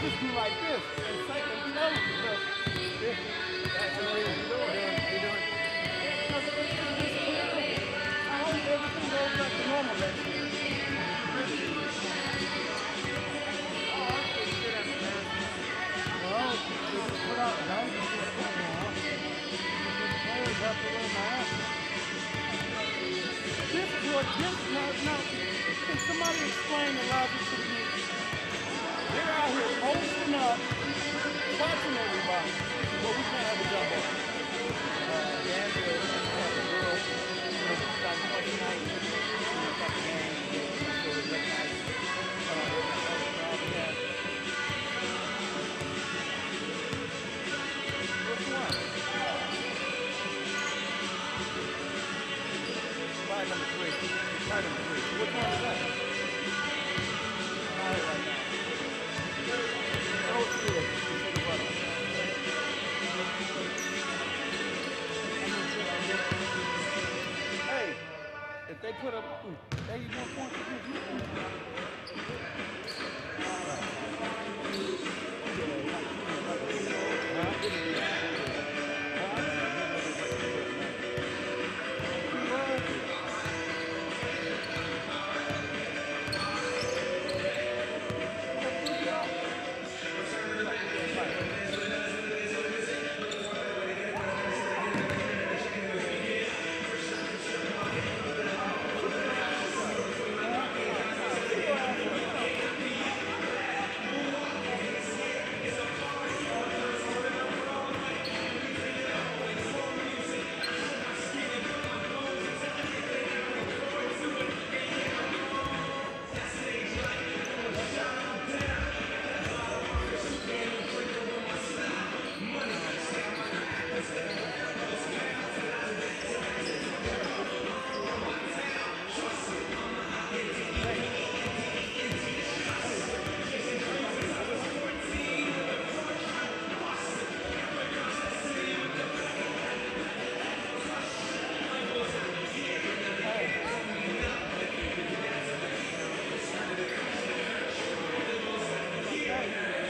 just do like this and say and tell them because that's the way you do it. Because it's just terrible. I hope everything goes back to normal next year. Well, they just put out guidance what's going on. The players have to wear masks. This is what this now. Can somebody explain the logic to me? They're out here posting up, touching everybody, but we can't have a jump on. Danville had a girl, got one night, got the game, so it was nice. Which one? Slide number 3. Slide number 3. Which one is that? All right, right now. Oh, shit. Hey, if they put up 81 points against you,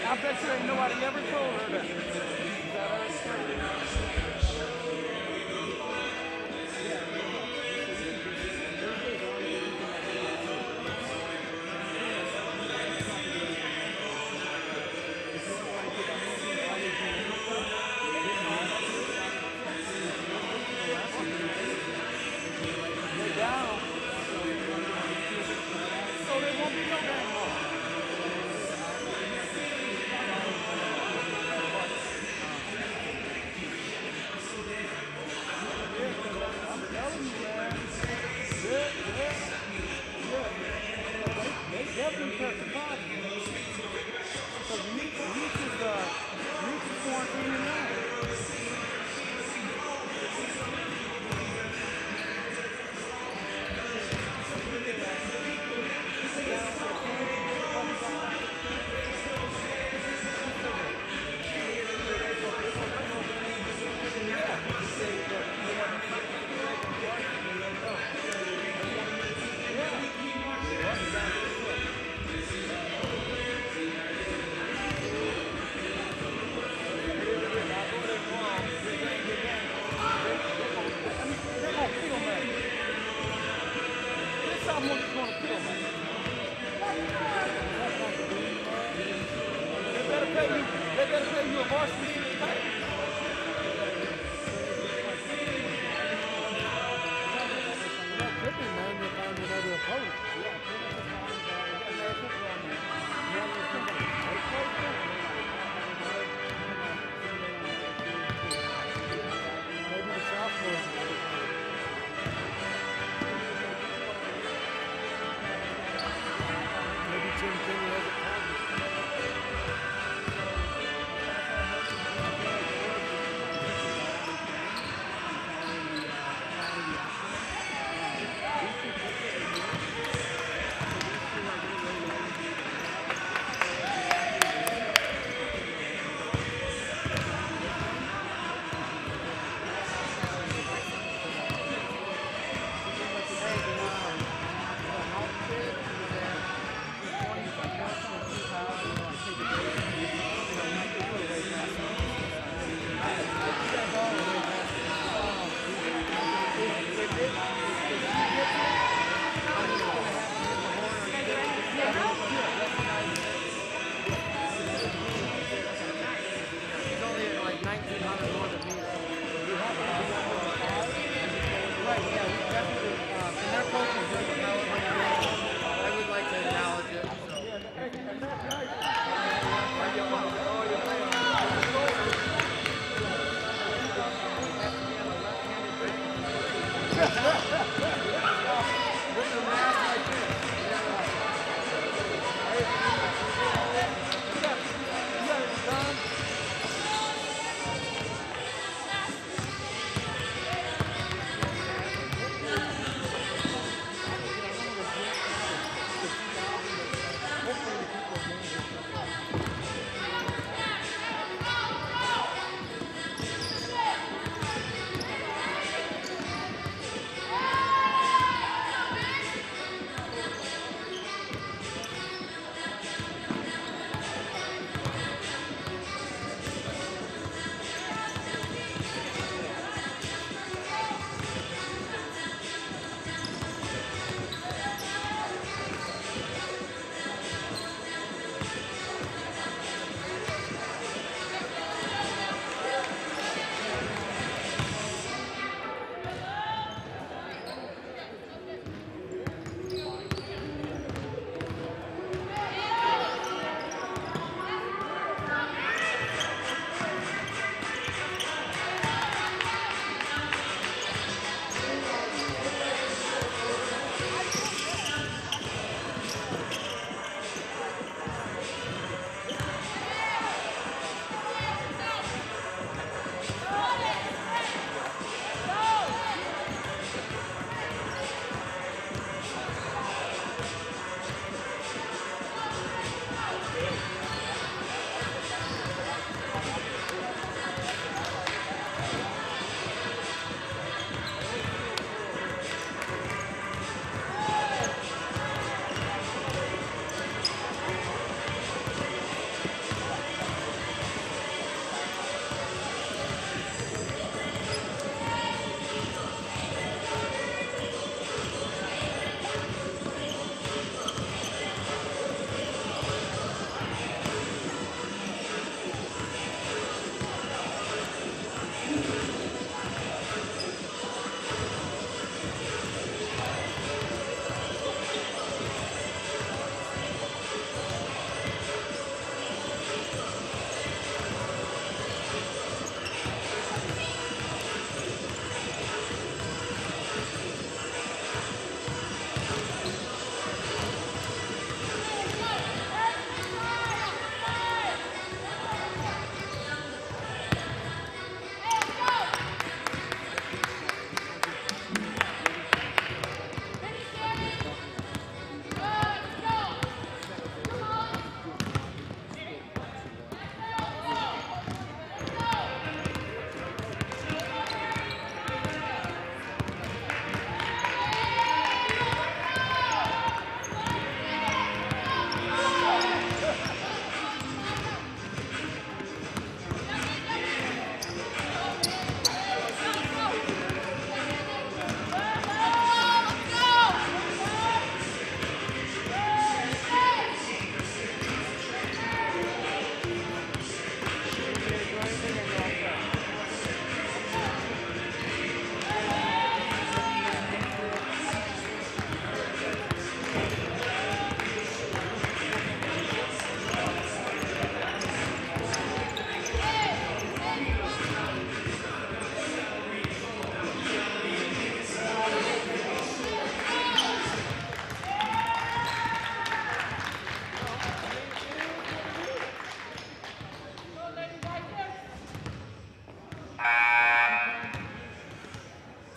I bet you ain't nobody ever told her that. They're down. So there won't be no game more.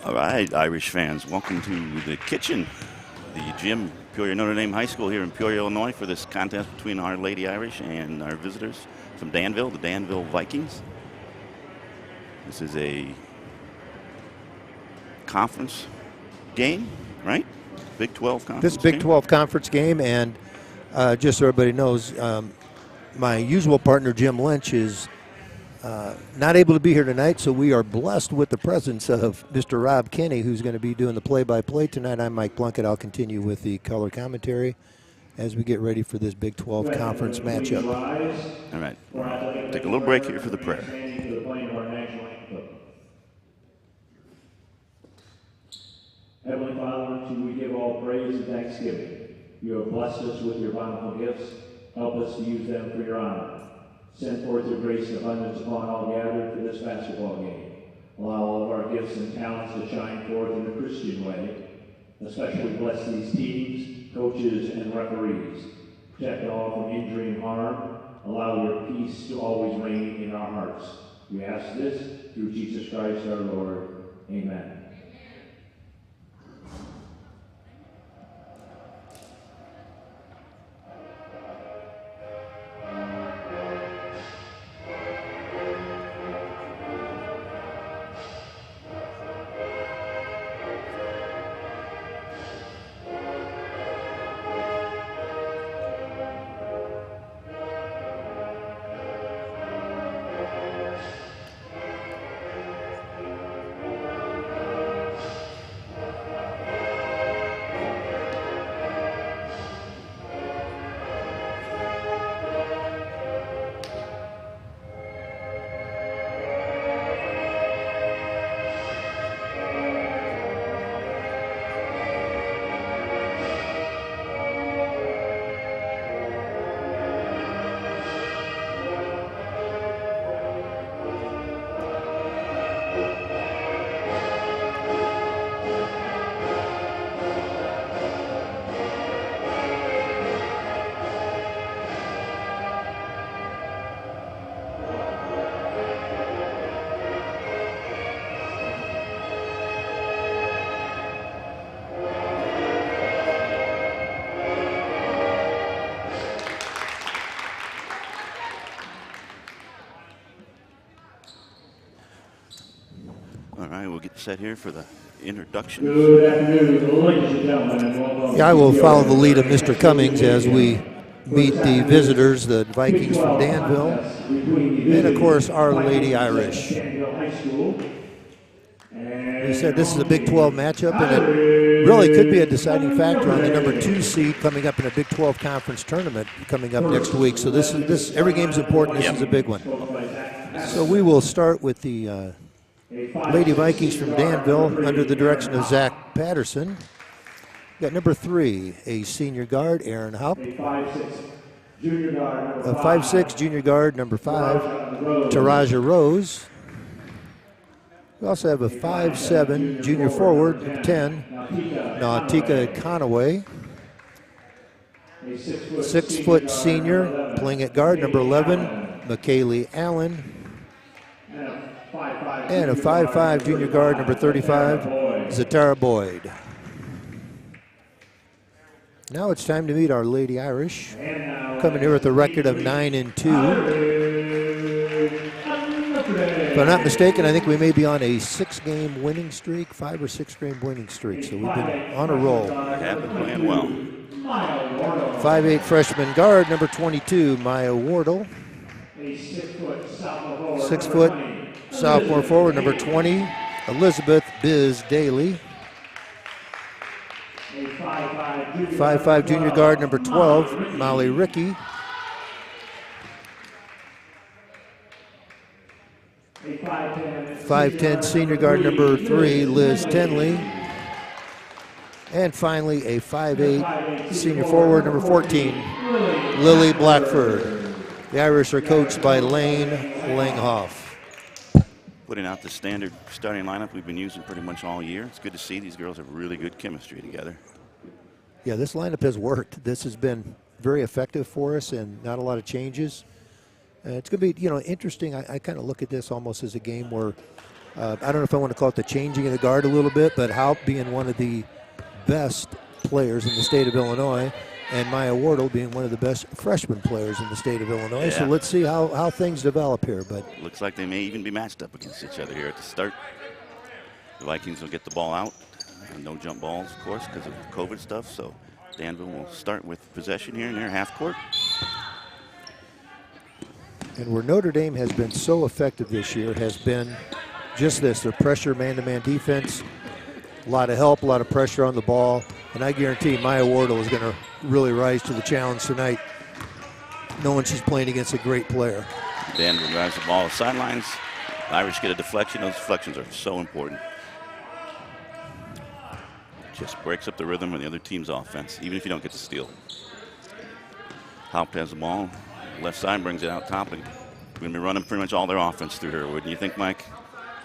All right, Irish fans, welcome to the kitchen, the gym, Peoria Notre Dame High School here in Peoria, Illinois, for this contest between our Lady Irish and our visitors from Danville, the Danville Vikings. This is a conference game, right? Big 12 conference. This Big 12 conference game, and just so everybody knows, my usual partner Jim Lynch is not able to be here tonight, so we are blessed with the presence of Mr. Rob Kinney, who's going to be doing the play-by-play tonight. I'm Mike Plunkett. I'll continue with the color commentary as we get ready for this Big 12 conference matchup. All right, take a little break here for the prayer. Heavenly Father, to you we give all praise and thanksgiving. You have blessed us with your bountiful gifts. Help us to use them for your honor. Send forth your grace and abundance upon all gathered for this basketball game. Allow all of our gifts gifts and talents to shine forth in the Christian way. Especially bless these teams, coaches, and referees. Protect all from injury and harm. Allow your peace to always reign in our hearts. We ask this through Jesus Christ our Lord. Amen. All right, we'll get set here for the introduction. Good afternoon, ladies and gentlemen, and welcome. Yeah, I will follow the lead of Mr. Cummings as we meet the visitors, the Vikings from Danville, and of course, Our Lady Irish. We said this is a Big 12 matchup, and it really could be a deciding factor on the number 2 seed coming up in a Big 12 conference tournament coming up next week. So this every game's important. This is a big one. So we will start with the Lady Vikings from Danville under the direction of Zach Patterson. Got number 3, a senior guard, Aaron Haupt. A 5'6" junior guard, number 5, Taraja Rose. We also have a 5'7" junior forward, number 10, Nautica Conaway. 6 foot senior, playing at guard, number 11, McKaylee Allen. And a 5'5" junior guard, number 35, Zatara Boyd. Now it's time to meet Our Lady Irish, coming here with a record of 9-2. If I'm not mistaken, I think we may be on a 6-game winning streak, 5 or 6 game winning streak. So we've been on a roll. Yeah, been playing well. 5'8" freshman guard, number 22, Maya Wardle. 6 foot sophomore forward, number 20, Elizabeth Biz Daly. 5'5" junior guard, number 12, Molly Rickey. 5'10" senior guard, number 3, Liz Tenley. And finally, a 5'8" senior forward, number 14, Lily Blackford. The Irish are coached by Lane Langhoff. Putting out the standard starting lineup we've been using pretty much all year. It's good to see these girls have really good chemistry together. Yeah, this lineup has worked. This has been very effective for us and not a lot of changes. It's going to be, interesting. I kind of look at this almost as a game where, I don't know if I want to call it the changing of the guard a little bit, but Haupt being one of the best players in the state of Illinois, and Maya Wardle being one of the best freshman players in the state of Illinois. Yeah. So let's see how things develop here. But looks like they may even be matched up against each other here at the start. The Vikings will get the ball out. No jump balls, of course, because of COVID stuff. So Danville will start with possession here in their half court. And where Notre Dame has been so effective this year has been just this, their pressure man-to-man defense. A lot of help, a lot of pressure on the ball. And I guarantee Maya Wardle is going to really rise to the challenge tonight, knowing she's playing against a great player. Danville drives the ball to sidelines. The Irish get a deflection. Those deflections are so important. Just breaks up the rhythm of the other team's offense, even if you don't get the steal. Haupt has the ball. Left side brings it out top. And we're going to be running pretty much all their offense through her, wouldn't you think, Mike?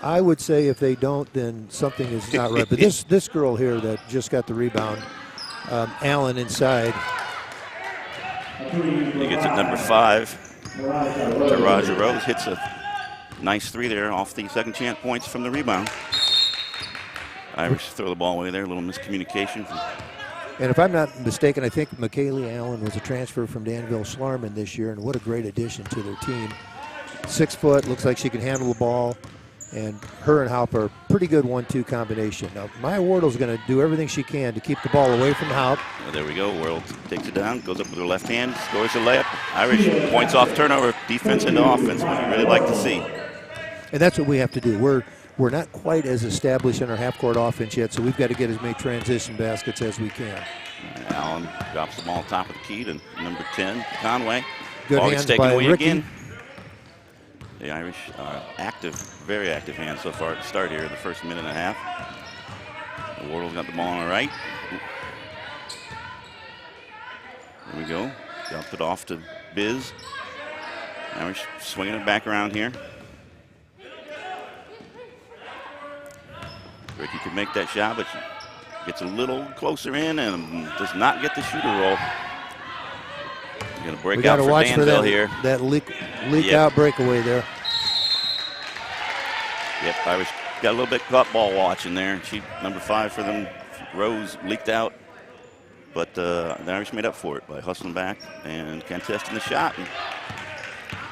I would say if they don't, then something is not right. But this girl here that just got the rebound, Allen inside. He gets it number 5 to Roger Rose. Hits a nice 3 there off the second chance points from the rebound. Irish throw the ball away there, a little miscommunication. And if I'm not mistaken, I think McKaylee Allen was a transfer from Danville Schlarman this year, and what a great addition to their team. 6 foot, looks like she can handle the ball, and her and Haupt are a pretty good 1-2 combination. Now, Maya Wardle's going to do everything she can to keep the ball away from Haupt. Well, there we go. World takes it down, goes up with her left hand, scores a layup. Irish points off turnover, defense into offense, what you really like to see. And that's what we have to do. We're not quite as established in our half-court offense yet, so we've got to get as many transition baskets as we can. Allen drops the ball top of the key to number 10, Conway. Good ball hands gets taken by away Ricky. again. The Irish are active, very active hands so far at the start here in the first minute and a half. Wardle's got the ball on the right. There we go. Dumped it off to Biz. Irish swinging it back around here. Ricky could make that shot, but she gets a little closer in and does not get the shooter roll. Going to break out for Danville here. That leak out breakaway there. Yep, Irish got a little bit caught ball watching there. She, number 5 for them, Rose leaked out, but the Irish made up for it by hustling back and contesting the shot.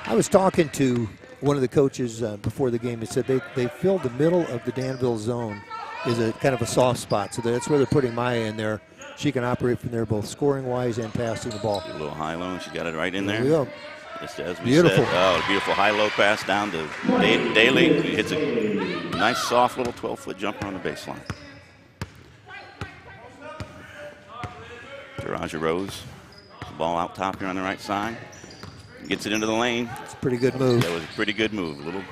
I was talking to one of the coaches before the game. He said they filled the middle of the Danville zone is a kind of a soft spot, so that's where they're putting Maya in there. She can operate from there both scoring-wise and passing the ball. A little high-low, and she got it right in there. There we go. Just as we Beautiful. said. Oh, a beautiful high-low pass down to Daly. He hits a nice, soft little 12-foot jumper on the baseline. Taraja Rose, the ball out top here on the right side. Gets it into the lane. It's a pretty good move. That was a pretty good move.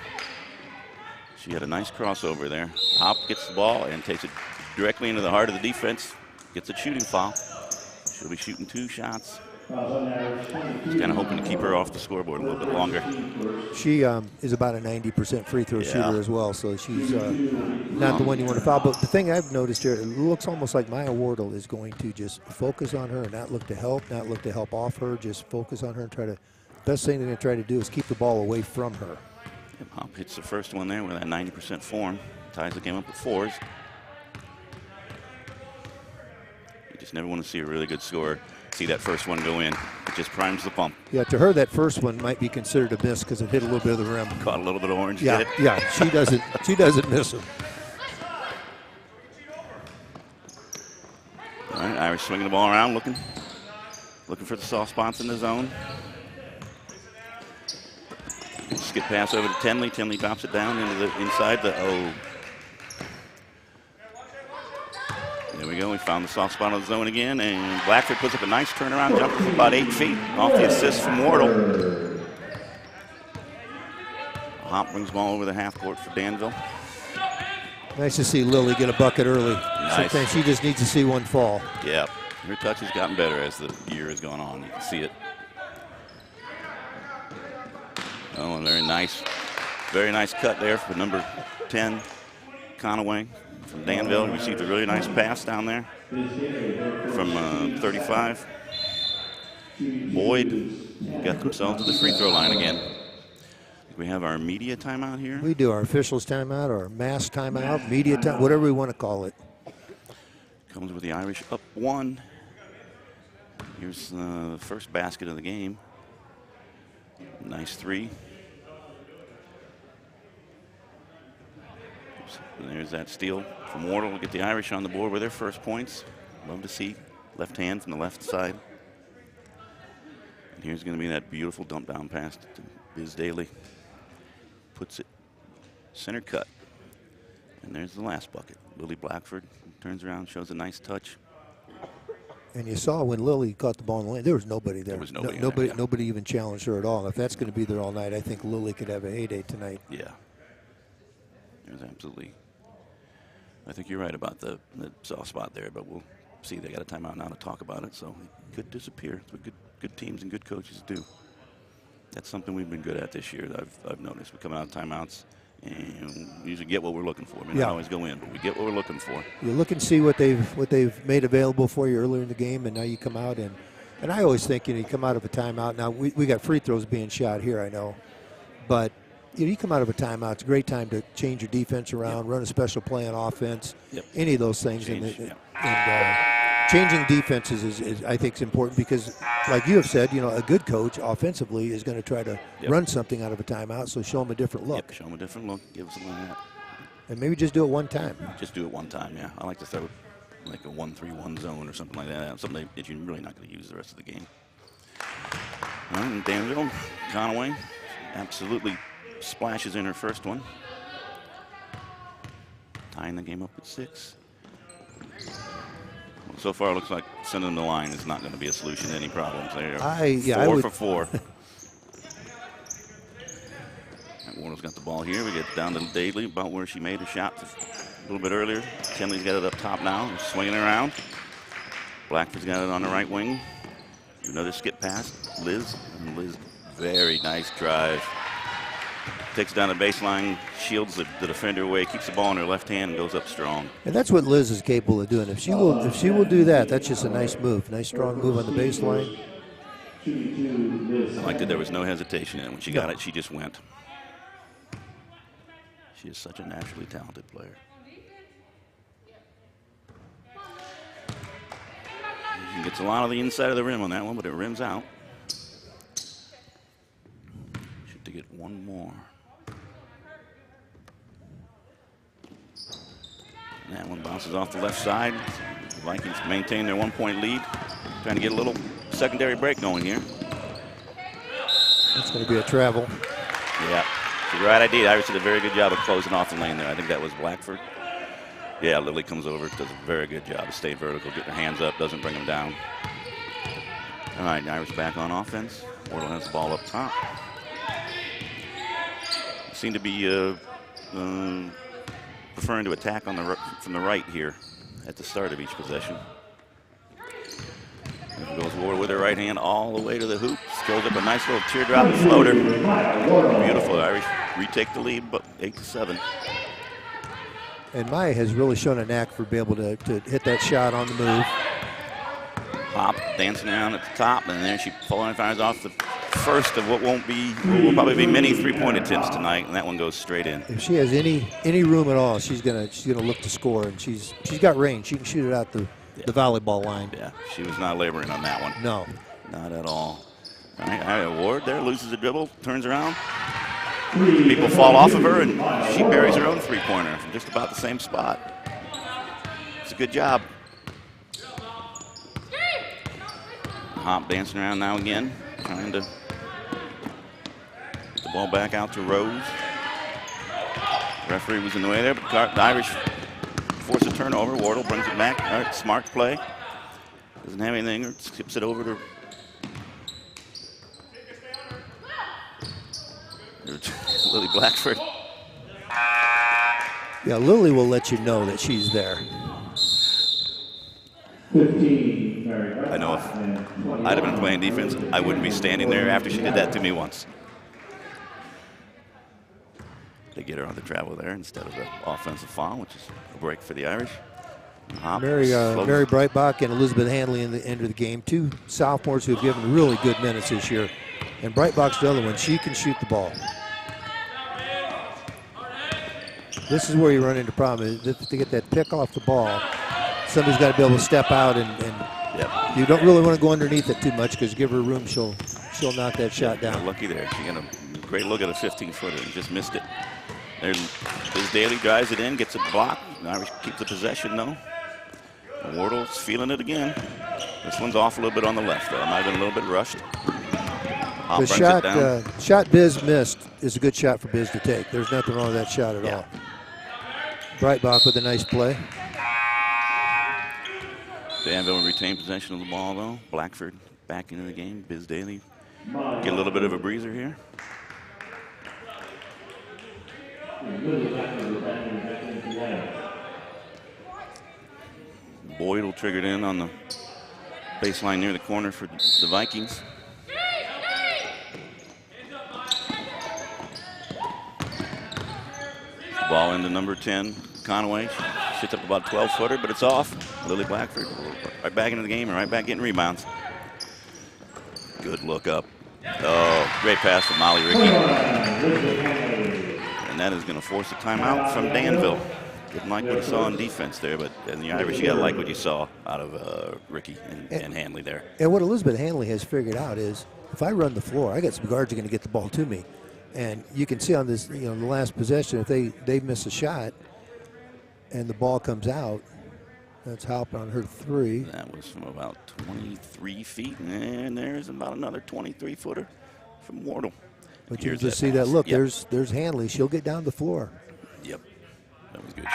She had a nice crossover there. Haupt gets the ball and takes it directly into the heart of the defense. Gets a shooting foul. She'll be shooting 2 shots. Just kind of hoping to keep her off the scoreboard a little bit longer. She is about a 90% free throw shooter as well, so she's not the one you want to foul. But the thing I've noticed here, it looks almost like Maya Wardle is going to just focus on her and not look to help off her, just focus on her and try to. Best thing they're going to try to do is keep the ball away from her. Haupt hits the first one there with that 90% form. Ties the game up with 4s. You just never want to see a really good scorer see that first one go in. It just primes the pump. Yeah, to her, that first one might be considered a miss because it hit a little bit of the rim. Caught a little bit of orange. Yeah, did it? yeah, she doesn't miss it. All right, Irish swinging the ball around, looking for the soft spots in the zone. Skip pass over to Tenley. Tenley drops it down into the inside the There we go. We found the soft spot of the zone again, and Blackford puts up a nice turnaround jumper from about 8 feet off the assist from Wardle. Haupt brings the ball over the half court for Danville. Nice to see Lily get a bucket early. Nice. Sometimes she just needs to see one fall. Yeah, her touch has gotten better as the year has gone on. You can see it. Oh, and very nice cut there for number 10, Conaway from Danville. Received a really nice pass down there from 35. Boyd got themselves to the free throw line again. We have our media timeout here. We do our officials timeout, our mass timeout, media time, whatever we want to call it. Comes with the Irish up 1. Here's the first basket of the game. Nice 3. And there's that steal from Wardle to get the Irish on the board with their first points. Love to see left hand from the left side. And here's going to be that beautiful dump down pass to Biz Daly. Puts it center cut. And there's the last bucket. Lily Blackford turns around, shows a nice touch. And you saw when Lily caught the ball in the lane, there was nobody there. There was nobody nobody, there, yeah. nobody even challenged her at all. If that's going to be there all night, I think Lily could have a heyday tonight. Yeah. There's absolutely. I think you're right about the soft spot there, but we'll see. They got a timeout now to talk about it, so it could disappear. That's what good teams and good coaches do. That's something we've been good at this year that I've noticed. We're coming out of timeouts And we usually get what we're looking for. We Yeah. don't always go in, but we get what we're looking for. You look and see what they've made available for you earlier in the game, and now you come out and I always think, you come out of a timeout. Now we got free throws being shot here, I know, but you come out of a timeout. It's a great time to change your defense around, run a special play on offense, any of those things. Changing defenses is I think is important because, like you have said, a good coach offensively is going to try to run something out of a timeout. So show them a different look. Show them a different look. Give them that. And maybe just do it one time. Just do it one time. Yeah, I like to throw like a 1-3-1 zone or something like that. Something that you're really not going to use the rest of the game. All right, and Danville, Conaway, absolutely splashes in her first one. Tying the game up at 6. Well, so far, it looks like sending the line is not going to be a solution to any problems. There, four for 4. Wardle's got the ball here. We get down to Daly, about where she made a shot a little bit earlier. Kenley's got it up top now, swinging it around. Blackford's got it on the right wing. Another skip pass, Liz. And Liz, very nice drive. Takes down the baseline, shields the defender away, keeps the ball in her left hand, and goes up strong. And that's what Liz is capable of doing. If she will do that, that's just a nice move, nice strong move on the baseline. I liked that there was no hesitation in it. When she got it, she just went. She is such a naturally talented player. She gets a lot of the inside of the rim on that one, but it rims out. Should to get one more. And that one bounces off the left side. The Vikings maintain their 1-point lead. Trying to get a little secondary break going here. That's going to be a travel. Yeah. The right idea. Irish did a very good job of closing off the lane there. I think that was Blackford. Yeah, Lily comes over, does a very good job of staying vertical, get her hands up, doesn't bring them down. All right, Irish back on offense. Wardle has the ball up top. Seem to be preferring to attack from the right here at the start of each possession. There goes Wardle with her right hand all the way to the hoop. Throws up a nice little teardrop floater. Beautiful. Irish retake the lead, but 8-7. And Maya has really shown a knack for being able to hit that shot on the move. Hop dancing around at the top, and then she fires off the first of what will probably be many three-point attempts tonight, and that one goes straight in. If she has any room at all, she's gonna look to score, and she's got range. She can shoot it out the volleyball line. Yeah, she was not laboring on that one. No, not at all. All right, Ward there loses the dribble, turns around. People fall off of her, and she buries her own three-pointer from just about the same spot. It's a good job. Hop dancing around now again, trying to get the ball back out to Rose. Referee was in the way there, but the Irish force a turnover. Wardle brings it back. All right, smart play. Doesn't have anything, or skips it over to Lily Blackford. Yeah, Lily will let you know that she's there. 15, I know if I'd have been playing defense, I wouldn't be standing there after she did that to me once. They get her on the travel there instead of the offensive foul, which is a break for the Irish. Mary Breitbach and Elizabeth Hanley in the end of the game. Two sophomores who have given really good minutes this year. And Breitbach's the other one. She can shoot the ball. This is where you run into problems. To get that pick off the ball, somebody's got to be able to step out, and you don't really want to go underneath it too much because give her room, she'll knock that shot down. Lucky there. She got a great look at a 15-footer and just missed it. There's Liz Daly drives it in, gets it blocked. Irish keeps the possession though. Wardle's feeling it again. This one's off a little bit on the left though. It might have been a little bit rushed. The shot Biz missed is a good shot for Biz to take. There's nothing wrong with that shot at all. Breitbach with a nice play. Danville retained possession of the ball though. Blackford back into the game. Biz Daly get a little bit of a breather here. Boyd will trigger it in on the baseline near the corner for the Vikings. Ball into number 10, Conway. She shoots up about 12-footer, but it's off. Lily Blackford right back into the game and right back getting rebounds. Good look up. Oh, great pass from Molly Ricky. And that is going to force a timeout from Danville. Didn't like what you saw on defense there, but in the Irish, you got to like what you saw out of Ricky and Hanley there. And what Elizabeth Hanley has figured out is, if I run the floor, I got some guards that are going to get the ball to me. And you can see on this, the last possession, if they miss a shot and the ball comes out, that's Halp on her 3. That was from about 23 feet, and there's about another 23-footer from Wardle. But you can just see that look. Yep. There's Hanley. She'll get down the floor. Yep, that was good.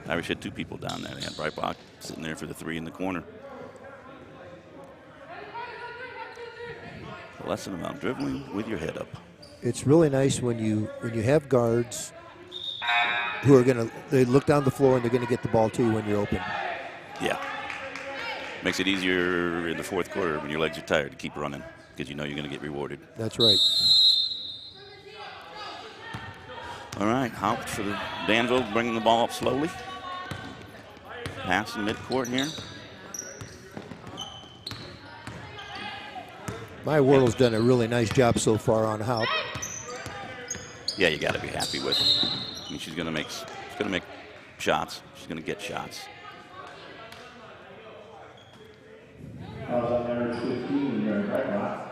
Irish had 2 people down there. They had Breitbach sitting there for the 3 in the corner. A lesson about dribbling with your head up. It's really nice when you have guards who are they look down the floor and they're gonna get the ball to you when you're open. Yeah, makes it easier in the 4th quarter when your legs are tired to keep running because you know you're gonna get rewarded. That's right. All right, Haupt for the Danville, bringing the ball up slowly. Pass in midcourt here. My Wardle's done a really nice job so far on Haupt. Yeah, you got to be happy with. I mean, she's gonna make shots. She's gonna get shots.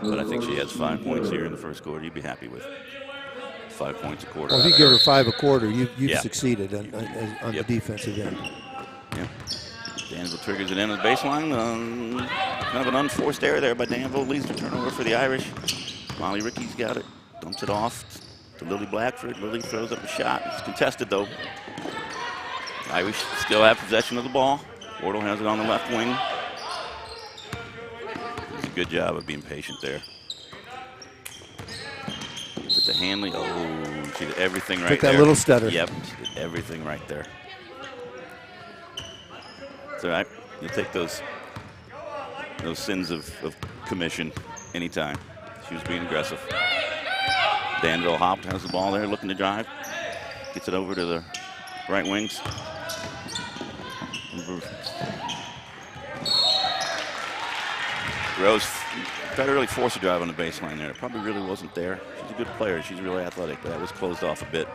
But I think she has 5 points here in the 1st quarter. You'd be happy with 5 points a quarter. Well, if you give her 5 a quarter, you've succeeded on the Yep. defensive end. Yeah. Danville triggers it in at the baseline. Kind of an unforced error there by Danville. Leads to turnover for the Irish. Molly Ricky's got it. Dumps it off to Lily Blackford. Lily throws up a shot. It's contested, though. Irish still have possession of the ball. Wardle has it on the left wing. Does a good job of being patient there. Gives it to Hanley. Oh, she did everything right there. Took that little stutter. Yep, she did everything right there. It's all right. You'll take those sins of commission anytime. She was being aggressive. Danville Haupt has the ball there, looking to drive. Gets it over to the right wings. Rose tried to really force a drive on the baseline there. It probably really wasn't there. She's a good player. She's really athletic, but that was closed off a bit.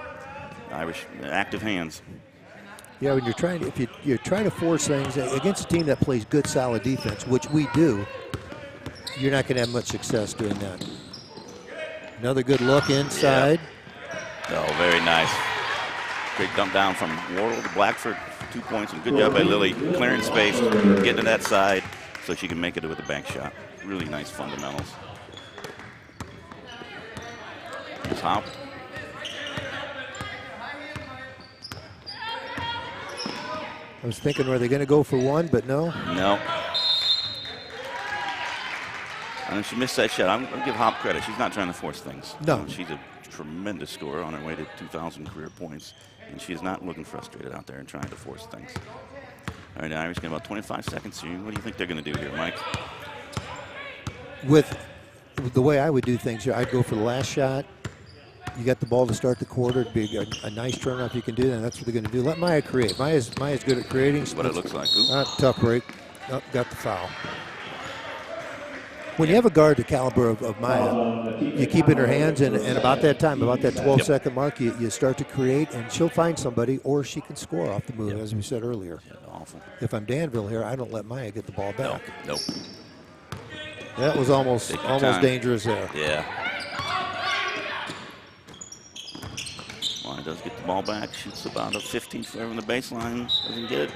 Irish, active hands. Yeah, when you're trying to force things against a team that plays good, solid defense, which we do, you're not going to have much success doing that. Another good look inside. Yeah. Oh, very nice. Great dump down from Wardle to Blackford. 2 points, and good job by Lily clearing space, getting to that side so she can make it with a bank shot. Really nice fundamentals. Here's Haupt. I was thinking, were they going to go for 1, but no. No. And she missed that shot. I'm going to give Haupt credit. She's not trying to force things. No. She's a tremendous scorer on her way to 2,000 career points, and she's not looking frustrated out there and trying to force things. All right, the Irish get about 25 seconds here. What do you think they're going to do here, Mike? With the way I would do things here, I'd go for the last shot. You got the ball to start the quarter. It'd be a nice turnoff. You can do that. And that's what they're going to do. Let Maya create. Maya's good at creating. That's what it looks like. Tough break. Oh, got the foul. When you have a guard the caliber of Maya, you keep it in her hands, and about that time, about that 12-second mark, you start to create, and she'll find somebody, or she can score off the move, as we said earlier. Yeah, awful. If I'm Danville here, I don't let Maya get the ball back. Nope. That was almost dangerous there. Yeah. Maya does get the ball back. Shoots about a 15-footer from the baseline. Doesn't get it.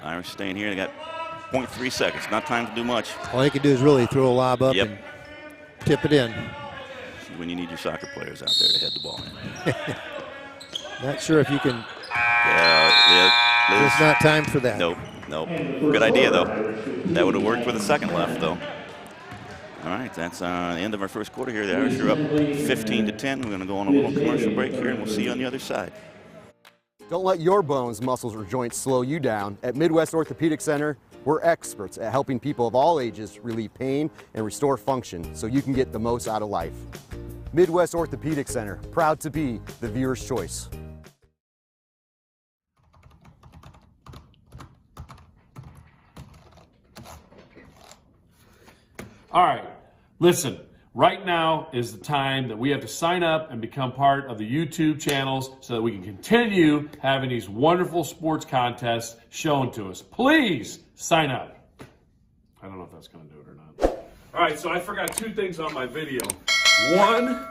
Irish staying here. They got 0.3 seconds. Not time to do much. All you can do is really throw a lob up and tip it in. This is when you need your soccer players out there to head the ball in. Not sure if you can. Yeah, It's not time for that. Nope. Good idea, though. That would have worked with a second left, though. All right, that's the end of our 1st quarter here. The Irish are up 15-10. We're going to go on a little commercial break here, and we'll see you on the other side. Don't let your bones, muscles, or joints slow you down. At Midwest Orthopedic Center, we're experts at helping people of all ages relieve pain and restore function so you can get the most out of life. Midwest Orthopedic Center, proud to be the viewer's choice. All right, listen, right now is the time that we have to sign up and become part of the YouTube channels so that we can continue having these wonderful sports contests shown to us. Please sign up. I don't know if that's going to do it or not. All right, so I forgot 2 things on my video. One,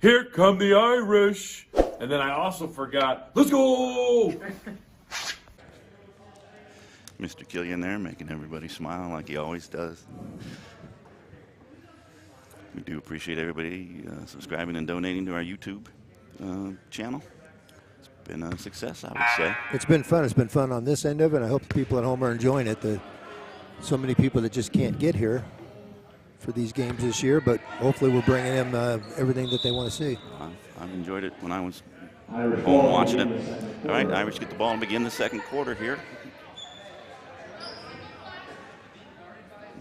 here come the Irish. And then I also forgot, let's go! Mr. Killian there, making everybody smile like he always does. We do appreciate everybody subscribing and donating to our YouTube channel. It's been a success, I would say. It's been fun. It's been fun on this end of it. I hope the people at home are enjoying it. So many people that just can't get here for these games this year, but hopefully we're bringing them everything that they want to see. I've enjoyed it when I was home watching it. All right, Irish get the ball and begin the second quarter here.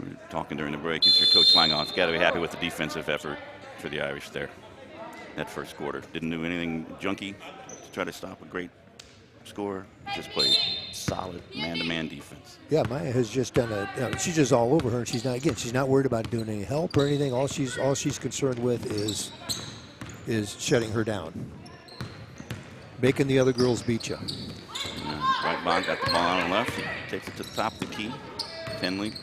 We were talking during the break. It's your Coach Langoff's got to be happy with the defensive effort for the Irish there. That first quarter didn't do anything junky to try to stop a great score. Just played solid man-to-man defense. Yeah, Maya has just done she's just all over her, and she's not worried about doing any help or anything. All she's concerned with is shutting her down, making the other girls beat you. Right back got the ball on the left. He takes it to the top of the key. Tenley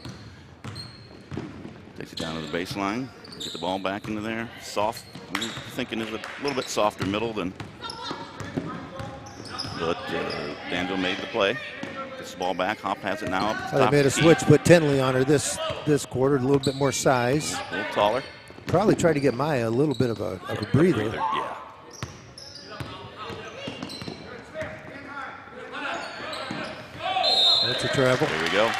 takes it down to the baseline. Get the ball back into there. Soft. We're thinking is a little bit softer middle than. But Danville made the play. Gets the ball back. Hop has it now up to the top They made a of the switch, key. put Tenley on her this quarter, a little bit more size. A little taller. Probably try to get Maya a little bit of a breather. Yeah. That's a travel. There we go.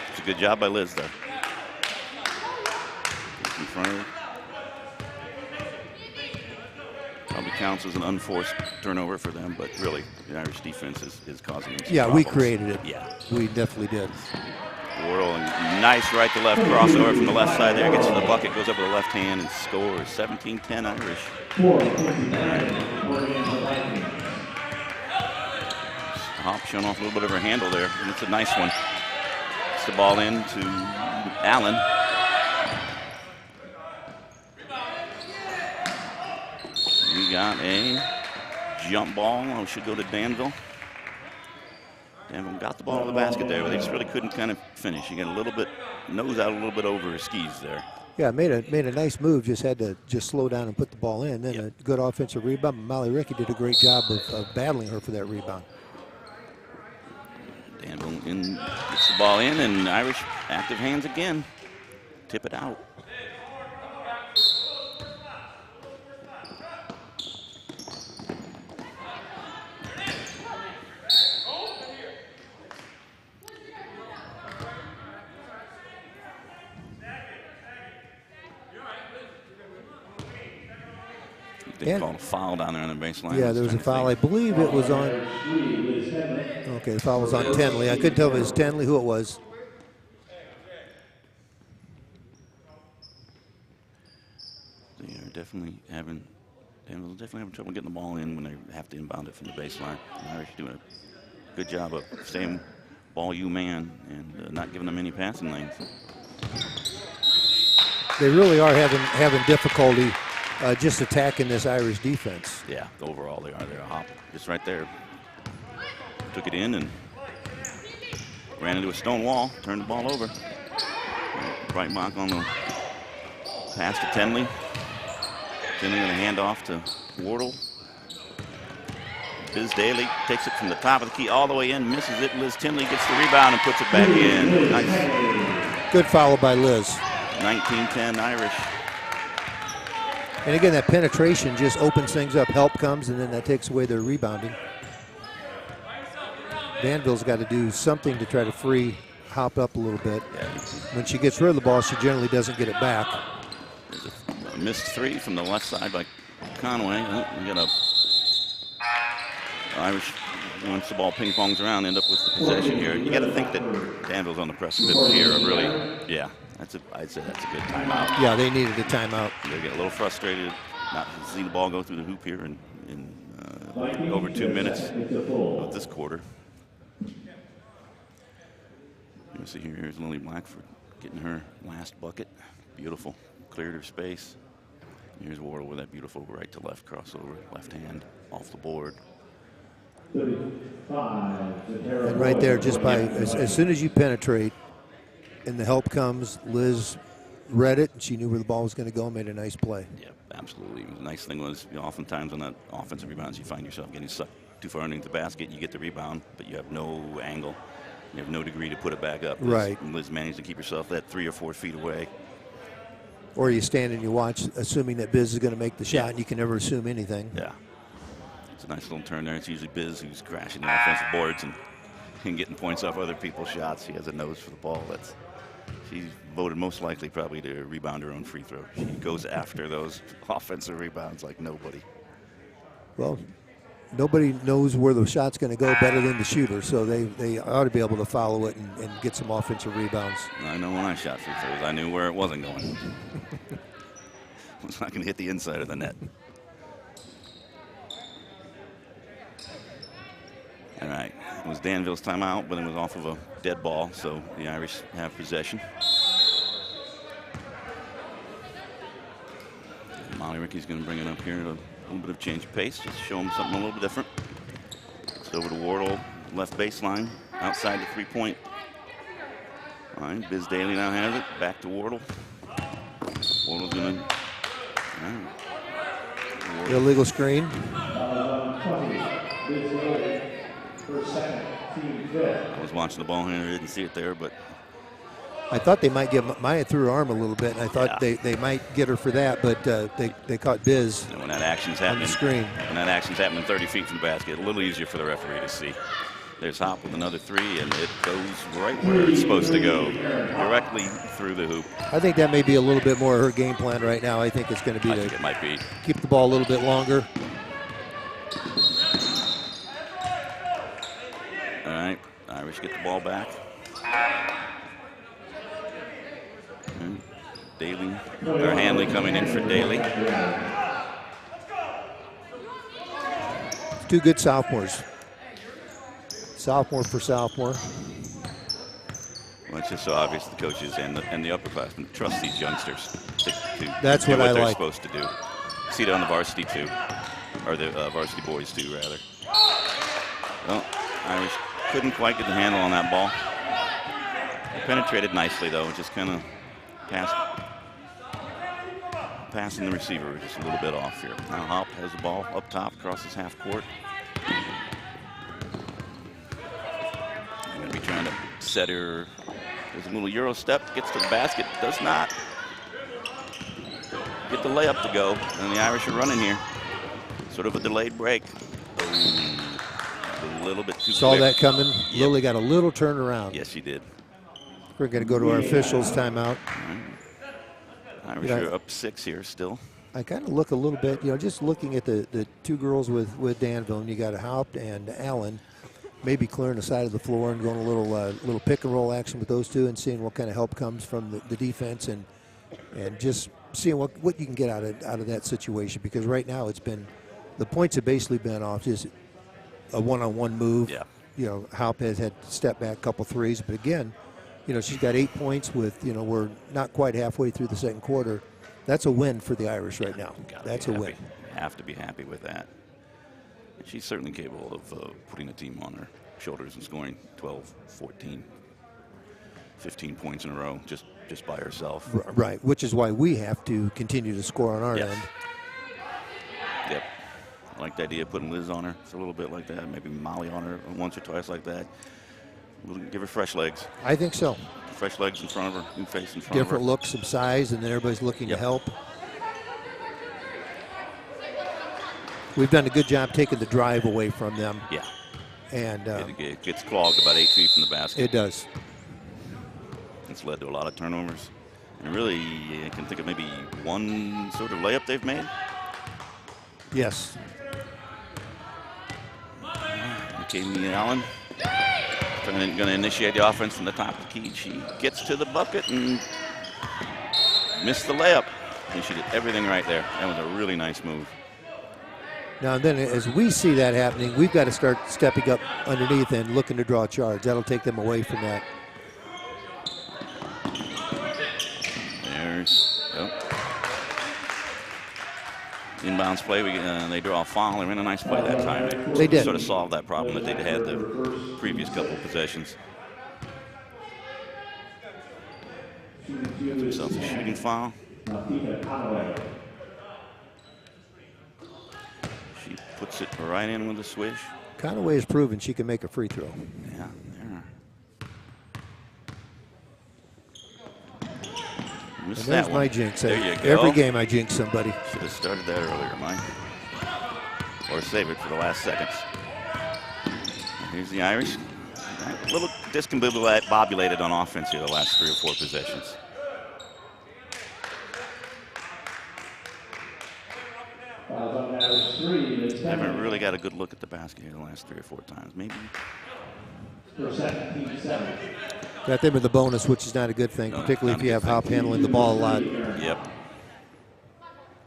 It's a good job by Liz there. Gets in front of her. Probably counts as an unforced turnover for them, but really the Irish defense is causing them some Yeah, we problems. created it. Yeah. We definitely did. Whirl and nice right to left crossover from the left side there. Gets to the bucket, goes up with the left hand and scores. 17-10 Irish. Hop showing off a little bit of her handle there, and it's a nice one. Gets the ball in to Allen. We got a jump ball. Oh, should go to Danville. Danville got the ball to the basket there, but they just really couldn't kind of finish. He got a little bit, nose out a little bit over his skis there. Yeah, made a nice move. Just had to slow down and put the ball in. Then a good offensive rebound. Molly Rickey did a great job of battling her for that rebound. Danville gets the ball in, and Irish active hands again. Tip it out. They called a foul down there on the baseline. Yeah, there was a foul. I believe it was on. Okay, the foul was on Tenley. I couldn't tell if it was Tenley who it was. They are definitely having trouble getting the ball in when they have to inbound it from the baseline. The Irish doing a good job of staying ball you man and not giving them any passing lanes. They really are having difficulty just attacking this Irish defense. Yeah, overall they are. They're a hop. Just right there. Took it in and ran into a stone wall, turned the ball over. Right mark on the pass to Tenley. Tenley with a handoff to Wardle. Biz Daly takes it from the top of the key all the way in, misses it. Liz Tenley gets the rebound and puts it back in. Nice. Good foul by Liz. 19-10 Irish. And again, that penetration just opens things up. Help comes, and then that takes away their rebounding. Danville's got to do something to try to free Hop up a little bit. When she gets rid of the ball, she generally doesn't get it back. There's a missed three from the left side by Conway. We got a Irish, once the ball ping-pongs around, end up with the possession here. You got to think that Danville's on the precipice here of really, I'd say that's a good timeout. Yeah, they needed a timeout. They get a little frustrated not to see the ball go through the hoop here in over 2 minutes of this quarter. You see here's Lily Blackford getting her last bucket. Beautiful. Cleared her space. Here's Wardle with that beautiful right to left crossover, left hand off the board. And right there, just by as soon as you penetrate and the help comes, Liz read it and she knew where the ball was going to go and made a nice play. Yeah, absolutely. The nice thing was, oftentimes on that offensive rebounds, you find yourself getting sucked too far underneath the basket. You get the rebound, but you have no angle. You have no degree to put it back up. Right. Liz managed to keep herself that 3 or 4 feet away. Or you stand and you watch, assuming that Biz is going to make the shot, and you can never assume anything. Yeah. It's a nice little turn there. It's usually Biz who's crashing the offensive boards and getting points off other people's shots. She has a nose for the ball. She's voted most likely probably to rebound her own free throw. She goes after those offensive rebounds like nobody. Well, nobody knows where the shot's going to go better than the shooter, so they ought to be able to follow it and get some offensive rebounds. I know when I shot free throws, I knew where it wasn't going. It's not going to hit the inside of the net. All right, it was Danville's timeout, but it was off of a dead ball, so the Irish have possession. Molly Ricky's going to bring it up here at a little bit of change of pace, just show them something a little bit different. It's over to Wardle, left baseline, outside the three-point line. Biz Daly now has it, back to Wardle. Wardle's going to... Illegal screen. I was watching the ball handler, didn't see it there, but I thought they might give Maya through her arm a little bit, and I thought they might get her for that, but they caught Biz when that action's on happening, the screen. When that action's happening 30 feet from the basket, a little easier for the referee to see. There's Hop with another three, and it goes right where it's supposed to go, directly through the hoop. I think that may be a little bit more her game plan right now. I think it's going to be it might be. Keep the ball a little bit longer. All right, Irish get the ball back. Daly, or Hanley coming in for Daly. Two good sophomores. Sophomore for sophomore. Well, it's just so obvious the coaches and the upperclassmen trust these youngsters to That's do what what I they're like. supposed to do. See it on the varsity too, or the varsity boys too, rather. Well, Irish couldn't quite get the handle on that ball. They penetrated nicely though, just kind of passing the receiver just a little bit off here. Now Hop has the ball up top, crosses half court. Going to be trying to set her. There's a little Euro step, gets to the basket, does not get the layup to go, and the Irish are running here. Sort of a delayed break. A little bit too Saw quick. that coming. Yep. Lily got a little turnaround. Yes, she did. We're going to go to our officials timeout. Irish are up 6 here still. I kind of look a little bit, just looking at the two girls with Danville, and you got Haupt and Allen, maybe clearing the side of the floor and going a little pick and roll action with those two and seeing what kind of help comes from the defense and just seeing what you can get out of that situation, because right now the points have basically been off just a one-on-one move. Yeah. Haupt has had to step back a couple threes, but again, she's got 8 points with, we're not quite halfway through the second quarter. That's a win for the Irish right now. That's a win. Have to be happy with that. And she's certainly capable of putting a team on her shoulders and scoring 12, 14, 15 points in a row just by herself. Right, which is why we have to continue to score on our end. Yep. I like the idea of putting Liz on her. It's a little bit like that. Maybe Molly on her once or twice like that. We'll give her fresh legs. I think so. Fresh legs in front of her, new face in front Different of her. looks, some size, and then everybody's looking to help. We've done a good job taking the drive away from them. Yeah. And it gets clogged about 8 feet from the basket. It does. It's led to a lot of turnovers. And really, I can think of maybe one sort of layup they've made. Yes. McKamey Allen going to initiate the offense from the top of the key. She gets to the bucket and Missed the layup. And she did everything right there. That was a really nice move. Now, then, as we see that happening, we've got to start stepping up underneath and looking to draw a charge. That'll take them away from that. There's inbounds play. They draw a foul. They ran a nice play that time. They did. Sort of solved that problem that they'd had the previous couple possessions. Got themselves a shooting foul. She puts it right in with a swish. Conaway has proven she can make a free throw. Yeah, And there's my jinx. There you go. Every game I jinx somebody. Should have started that earlier, Mike. Or save it for the last seconds. Here's the Irish. A little discombobulated on offense here the last 3 or 4 possessions. Haven't really got a good look at the basket here the last 3 or 4 times. Maybe. Got them in the bonus, which is not a good thing, particularly if you have Hop handling the ball a lot. Yep.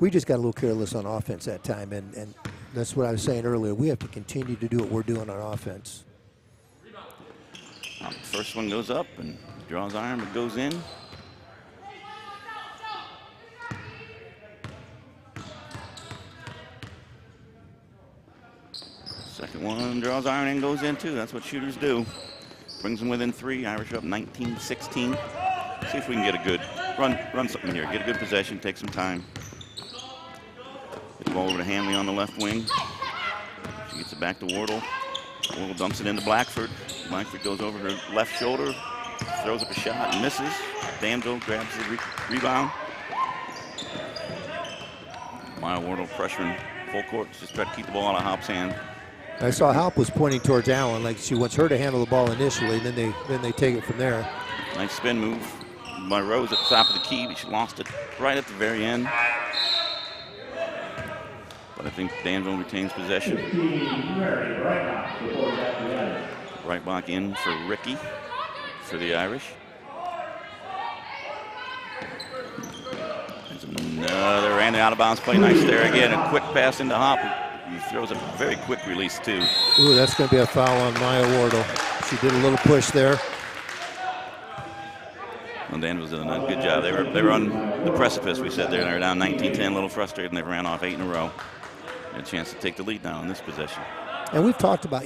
We just got a little careless on offense that time, and that's what I was saying earlier. We have to continue to do what we're doing on offense. First one goes up and draws iron, but goes in. Second one draws iron and goes in too. That's what shooters do. Brings them within 3. Irish up 19-16. See if we can get a good run something here. Get a good possession. Take some time. Get the ball over to Hanley on the left wing. She gets it back to Wardle. Wardle dumps it into Blackford. Blackford goes over her left shoulder, throws up a shot and misses. Danville grabs the rebound. Maya Wardle pressuring full court. Just try to keep the ball out of Hop's hand. I saw Halp was pointing towards Allen, like she wants her to handle the ball initially, and then they take it from there. Nice spin move by Rose at the top of the key, but she lost it right at the very end. But I think Danville retains possession. Right back in for Ricky for the Irish. There's another Randy out of bounds play. Nice there again. A quick pass into Hop. He throws a very quick release too. Ooh, that's going to be a foul on Maya Wardle. She did a little push there. Well, Danville's done a good job. They were on the precipice, we said there. They were down 19-10, a little frustrated, and they ran off 8 in a row. Had a chance to take the lead now in this possession. And we've talked about,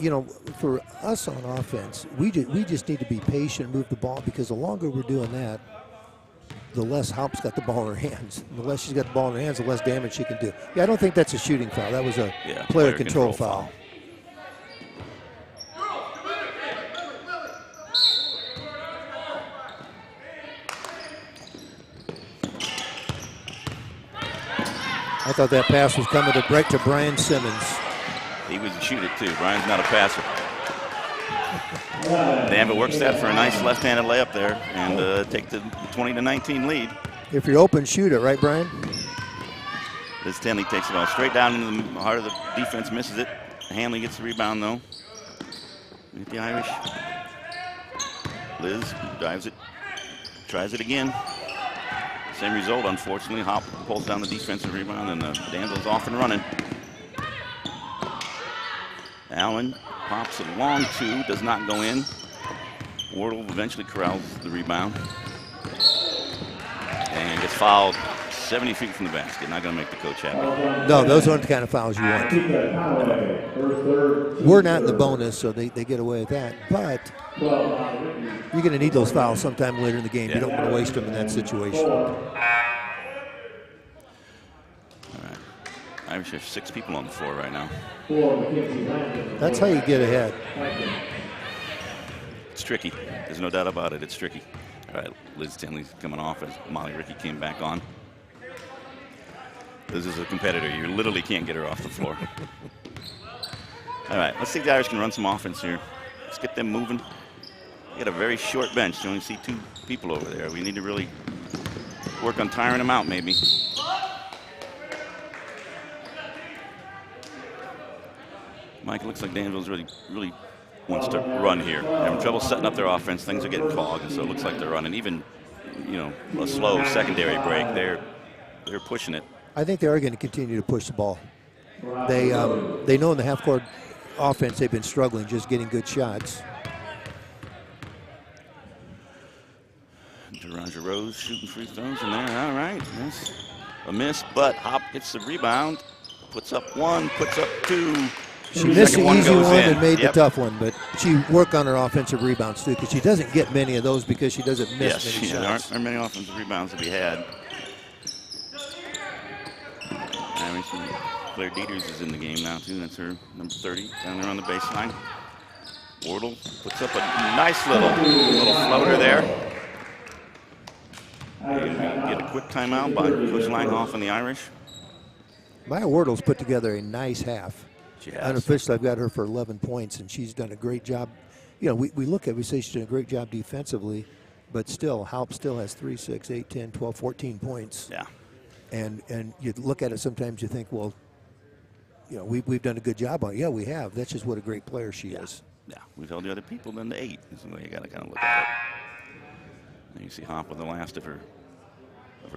for us on offense, we just need to be patient, move the ball, because the longer we're doing that, the less Halp's got the ball in her hands. The less she's got the ball in her hands, the less damage she can do. Yeah, I don't think that's a shooting foul. That was a player control foul. I thought that pass was coming right to Brian Simmons. He would shoot it too. Brian's not a passer. Danville works that for a nice left-handed layup there and take the 20-19 lead. If you're open, shoot it, right, Brian? Liz Tenley takes it all straight down into the heart of the defense, misses it. Hanley gets the rebound though. Get the Irish. Liz drives it, tries it again. Same result, unfortunately. Hop pulls down the defensive rebound, and Danville's off and running. Allen pops a long 2, does not go in. Wardle eventually corrals the rebound. And gets fouled 70 feet from the basket. Not going to make the coach happy. No, those aren't the kind of fouls you want. We're not in the bonus, so they get away with that. But you're going to need those fouls sometime later in the game. You don't want to waste them in that situation. All right. Irish have 6 people on the floor right now. That's how you get ahead. It's tricky. There's no doubt about it. It's tricky. All right, Liz Tenley's coming off as Molly Ricky came back on. This is a competitor. You literally can't get her off the floor. All right, let's see if the Irish can run some offense here. Let's get them moving. We got a very short bench. You only see 2 people over there. We need to really work on tiring them out, maybe. Mike, it looks like Danville's really wants to run here. They're having trouble setting up their offense. Things are getting clogged, and so it looks like they're running. Even a slow secondary break. They're pushing it. I think they are going to continue to push the ball. They know in the half-court offense they've been struggling just getting good shots. Roger Rose shooting free throws in there. All right, a miss, but Hop gets the rebound, puts up one, puts up two. She missed the easy one and made Yep. the tough one, but she worked on her offensive rebounds too, because she doesn't get many of those because she doesn't miss many there shots. aren't many offensive rebounds to be had. Claire Dieters is in the game now too. That's her number 30 down there on the baseline. Wardle puts up a nice little floater there. Get a quick timeout by Coach Langhoff and the Irish. Maya Wardle's put together a nice half. She has. Unofficially, I've got her for 11 points, and she's done a great job. We look at, we say she's done a great job defensively, but still, Halp still has 3, 6, 8, 10, 12, 14 points. Yeah. And you look at it sometimes, you think, well, we've done a good job on it. Yeah, we have. That's just what a great player she is. Yeah, we've held the other people than the 8. That's the way you got to kind of look at it. And you see Hop with the last of her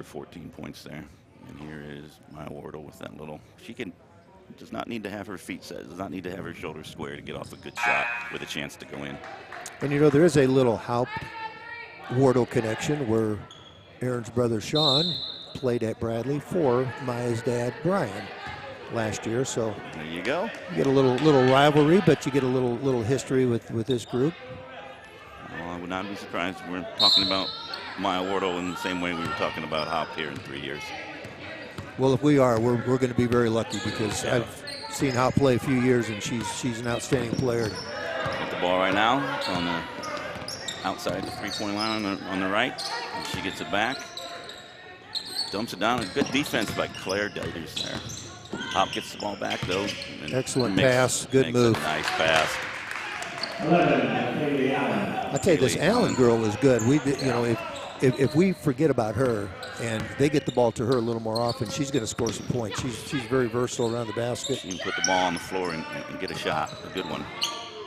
14 points there. And here is Maya Wardle with that little. She does not need to have her feet set. Does not need to have her shoulders square to get off a good shot with a chance to go in. And there is a little Halp Wardle connection where Aaron's brother Sean played at Bradley for Maya's dad Brian last year. So there you go. You get a little rivalry, but you get a little history with this group. Well, I would not be surprised if we're talking about Maya Wardle in the same way we were talking about Hop here in 3 years. Well, if we are, we're going to be very lucky because I've seen Hop play a few years, and she's an outstanding player. Get the ball right now. It's on the outside the three-point line on the right. And she gets it back. Dumps it down. A good defense by Claire Dieters there. Hop gets the ball back, though. Excellent pass. Good move. Nice pass. I tell you, this Allen girl is good. If we forget about her and they get the ball to her a little more often, she's going to score some points. She's very versatile around the basket. She can put the ball on the floor and get a shot, a good one.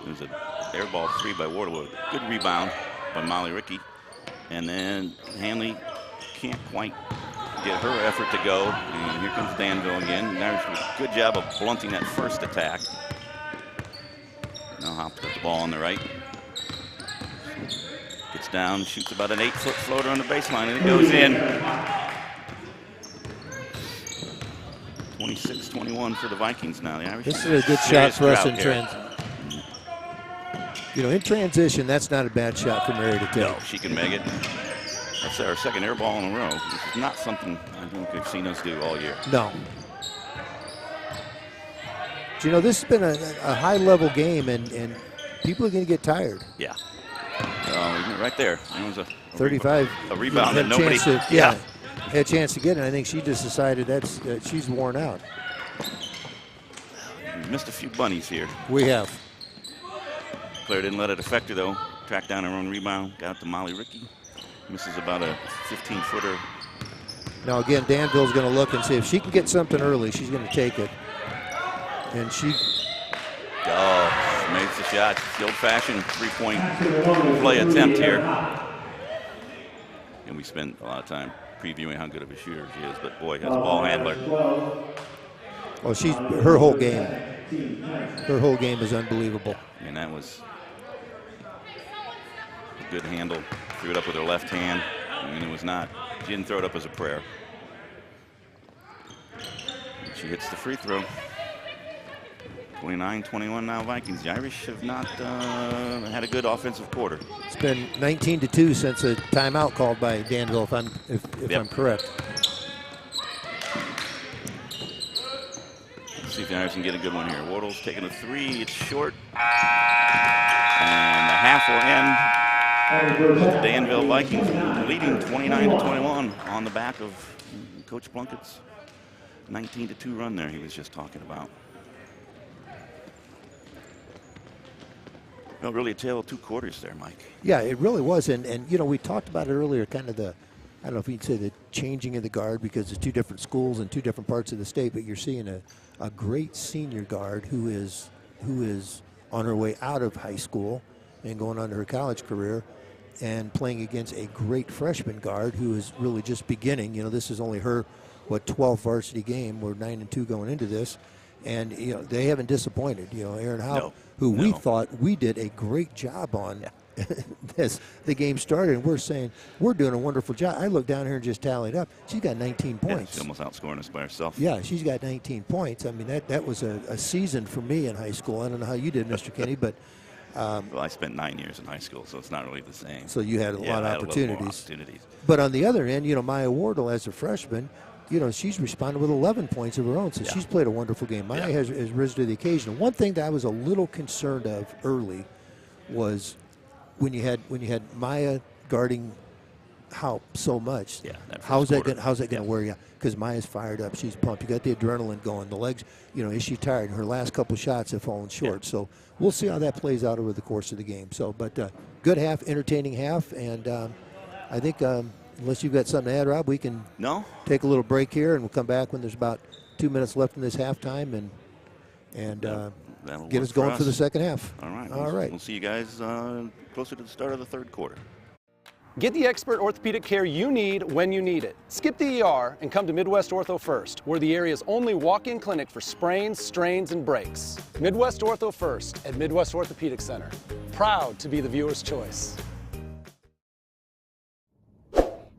It was an air ball 3 by Wardle. Good rebound by Molly Rickey. And then Hanley can't quite get her effort to go. And here comes Danville again. Good job of blunting that first attack. Now Hop got the ball on the right. Gets down, shoots about an 8-foot floater on the baseline, and it goes in. 26-21 for the Vikings now. The Irish. This is a good shot for us in transition. In transition, that's not a bad shot for Mary to take. No, she can make it. That's our second air ball in a row. This is not something I think we've seen us do all year. No. But, this has been a high-level game, and people are going to get tired. Yeah. Right there. It was a 35. A rebound that nobody. Had a chance to get it. I think she just decided she's worn out. We missed a few bunnies here. We have. Claire didn't let it affect her, though. Tracked down her own rebound. Got it to Molly Rickey. Misses about a 15-footer. Now, again, Danville's going to look and see if she can get something early. She's going to take it. And she makes the shot. It's the old-fashioned three-point play attempt here. And we spent a lot of time previewing how good of a shooter she is, but boy, has a ball handler. Oh, her whole game. Her whole game is unbelievable. And that was a good handle. Threw it up with her left hand. It was not. She didn't throw it up as a prayer. And she hits the free throw. 29-21 now Vikings. The Irish have not had a good offensive quarter. It's been 19-2 since a timeout called by Danville, if I'm correct. Let's see if the Irish can get a good one here. Wardle's taking a 3. It's short. And the half will end with the Danville Vikings leading 29-21 on the back of Coach Plunkett's 19-2 run there he was just talking about. Well, really a tale of 2 quarters there, Mike. Yeah, it really was. And we talked about it earlier, kind of I don't know if you'd say the changing of the guard because it's 2 different schools and 2 different parts of the state, but you're seeing a great senior guard who is on her way out of high school and going on to her college career. and playing against a great freshman guard who is really just beginning. You know, this is only her, 12th varsity game. We're 9-2 going into this. And, you know, they haven't disappointed. You know, Aaron Howe, who we thought we did a great job on as the game started. And we're saying, we're doing a wonderful job. I looked down here and just tallied up. She's got 19 points. Yeah, she's almost outscoring us by herself. Yeah, she's got 19 points. I mean, that was a season for me in high school. I don't know how you did, Mr. Kenny, but well, I spent 9 years in high school, so it's not really the same. So you had a lot of opportunities. Opportunities. But on the other end, you know, Maya Wardle as a freshman, you know, she's responded with 11 points of her own, so she's played a wonderful game. Maya has risen to the occasion. One thing that I was a little concerned of early was when you had Maya guarding Haupt so much. Yeah, how's that going to wear you? Because Maya's fired up, she's pumped. You got the adrenaline going. The legs, you know, is she tired? Her last couple shots have fallen short. Yeah. So we'll see how that plays out over the course of the game. So, but good half, entertaining half, and I think. Unless you've got something to add, Rob, we can take a little break here, and we'll come back when there's about 2 minutes left in this halftime and get us going for the second half. All right. All right. We'll see you guys closer to the start of the third quarter. Get the expert orthopedic care you need when you need it. Skip the ER and come to Midwest Ortho First. We're the area's only walk-in clinic for sprains, strains, and breaks. Midwest Ortho First at Midwest Orthopedic Center. Proud to be the viewer's choice.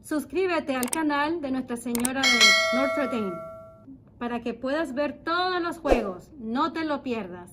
Suscríbete al canal de Nuestra Señora de Notre Dame para que puedas ver todos los juegos. No te lo pierdas.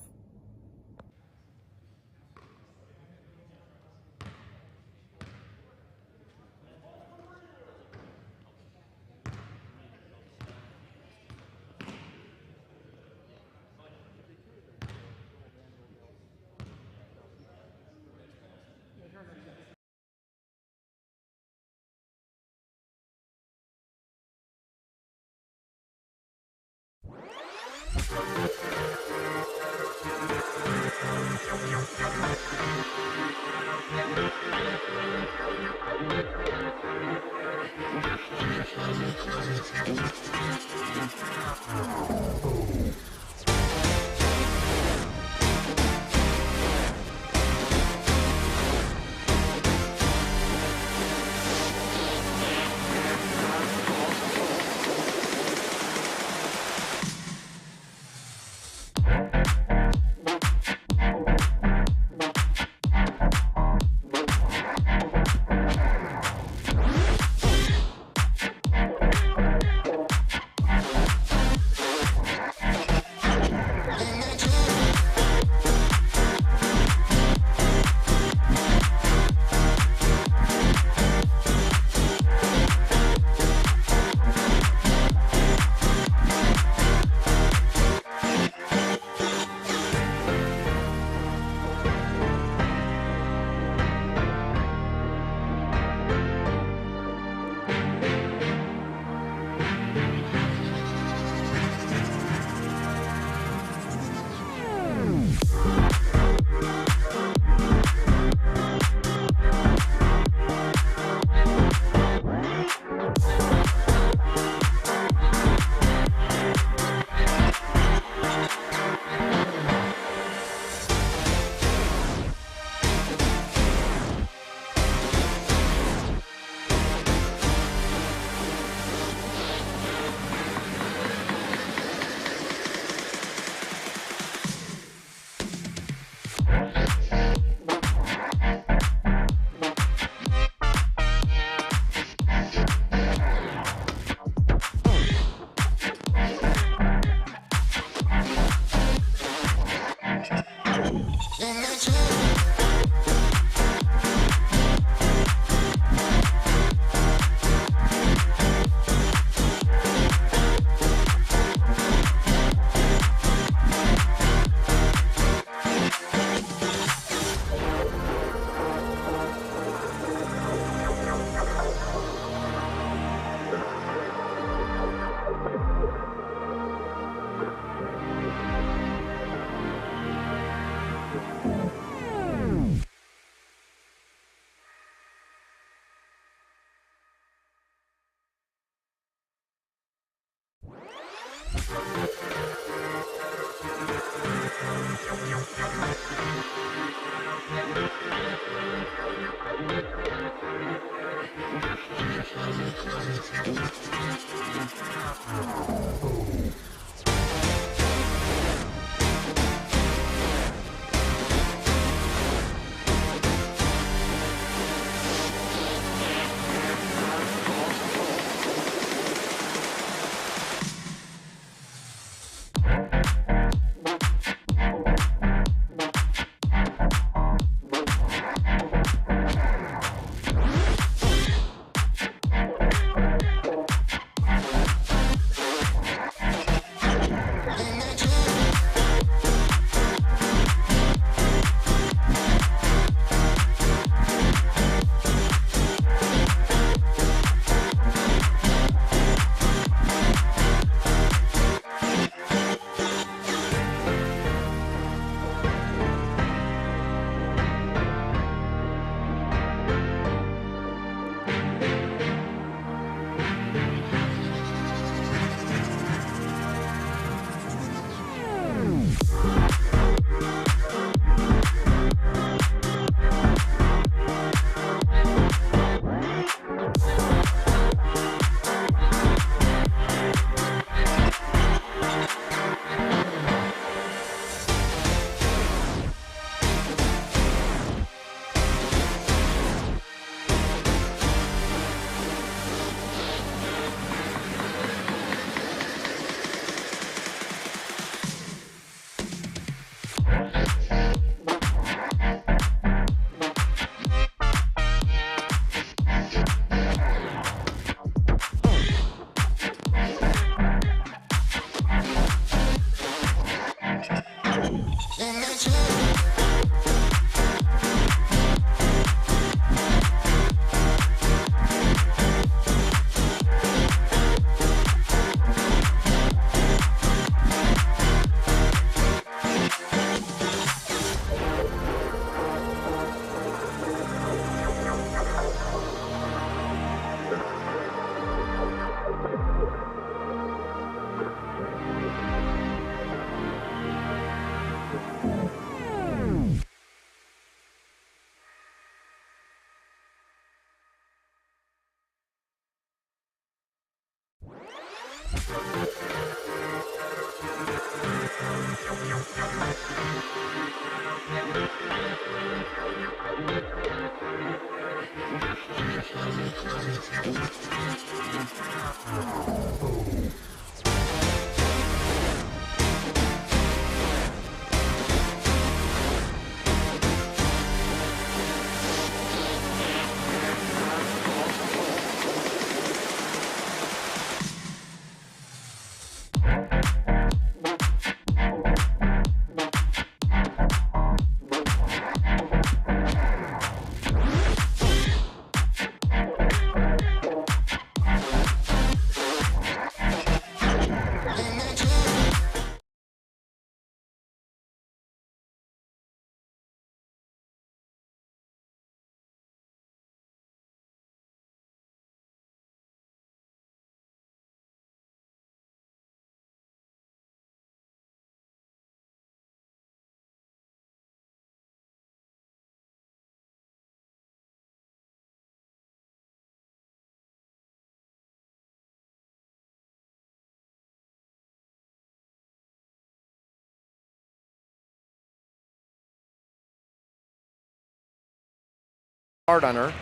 hard on her,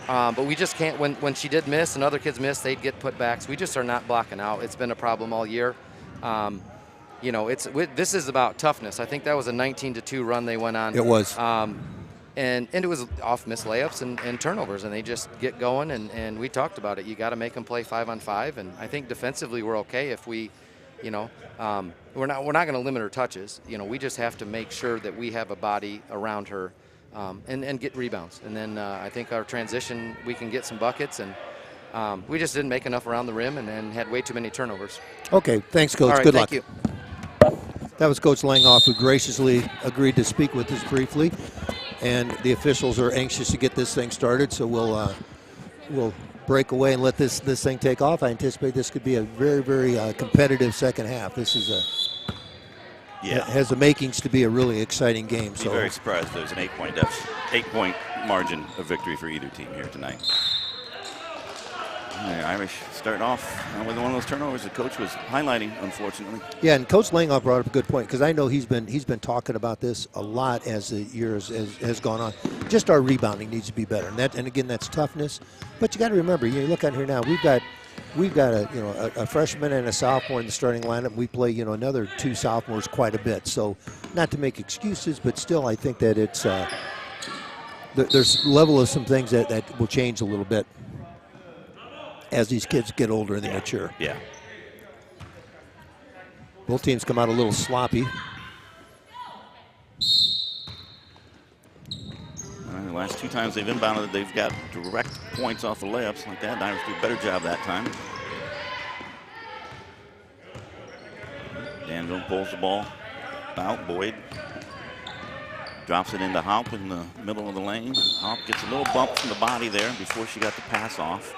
but we just can't. When she did miss and other kids missed, they'd get put backs. We just are not blocking out. It's been a problem all year. You know, this is about toughness. I think that was a 19-2 run they went on. It was. And it was off missed layups and turnovers, and they just get going. And we talked about it. You got to make them play 5-on-5, and I think defensively we're okay if we, you know, we're not going to limit her touches. You know, we just have to make sure that we have a body around her. And get rebounds. And then I think our transition, we can get some buckets. And we just didn't make enough around the rim and had way too many turnovers. Okay, thanks, Coach. All right, Good luck. Thank you. That was Coach Langhoff, who graciously agreed to speak with us briefly. And the officials are anxious to get this thing started, so we'll break away and let this thing take off. I anticipate this could be a very, very competitive second half. This is it has the makings to be a really exciting game. Be very surprised if there's an 8-point margin of victory for either team here tonight. The Irish starting off with one of those turnovers the coach was highlighting, unfortunately. Yeah, and Coach Langhoff brought up a good point, because I know he's been talking about this a lot as the years has gone on. Just our rebounding needs to be better, and again, that's toughness. But you got to remember, you look out here now, we've got a freshman and a sophomore in the starting lineup. We play another 2 sophomores quite a bit. So not to make excuses, but still I think that it's there's level of some things that will change a little bit as these kids get older and they mature. Yeah. Both teams come out a little sloppy. The last 2 times they've inbounded, they've got direct points off the layups like that. Irish do a better job that time. Danville pulls the ball out. Boyd drops it into Haupt in the middle of the lane. Haupt gets a little bump from the body there before she got the pass off.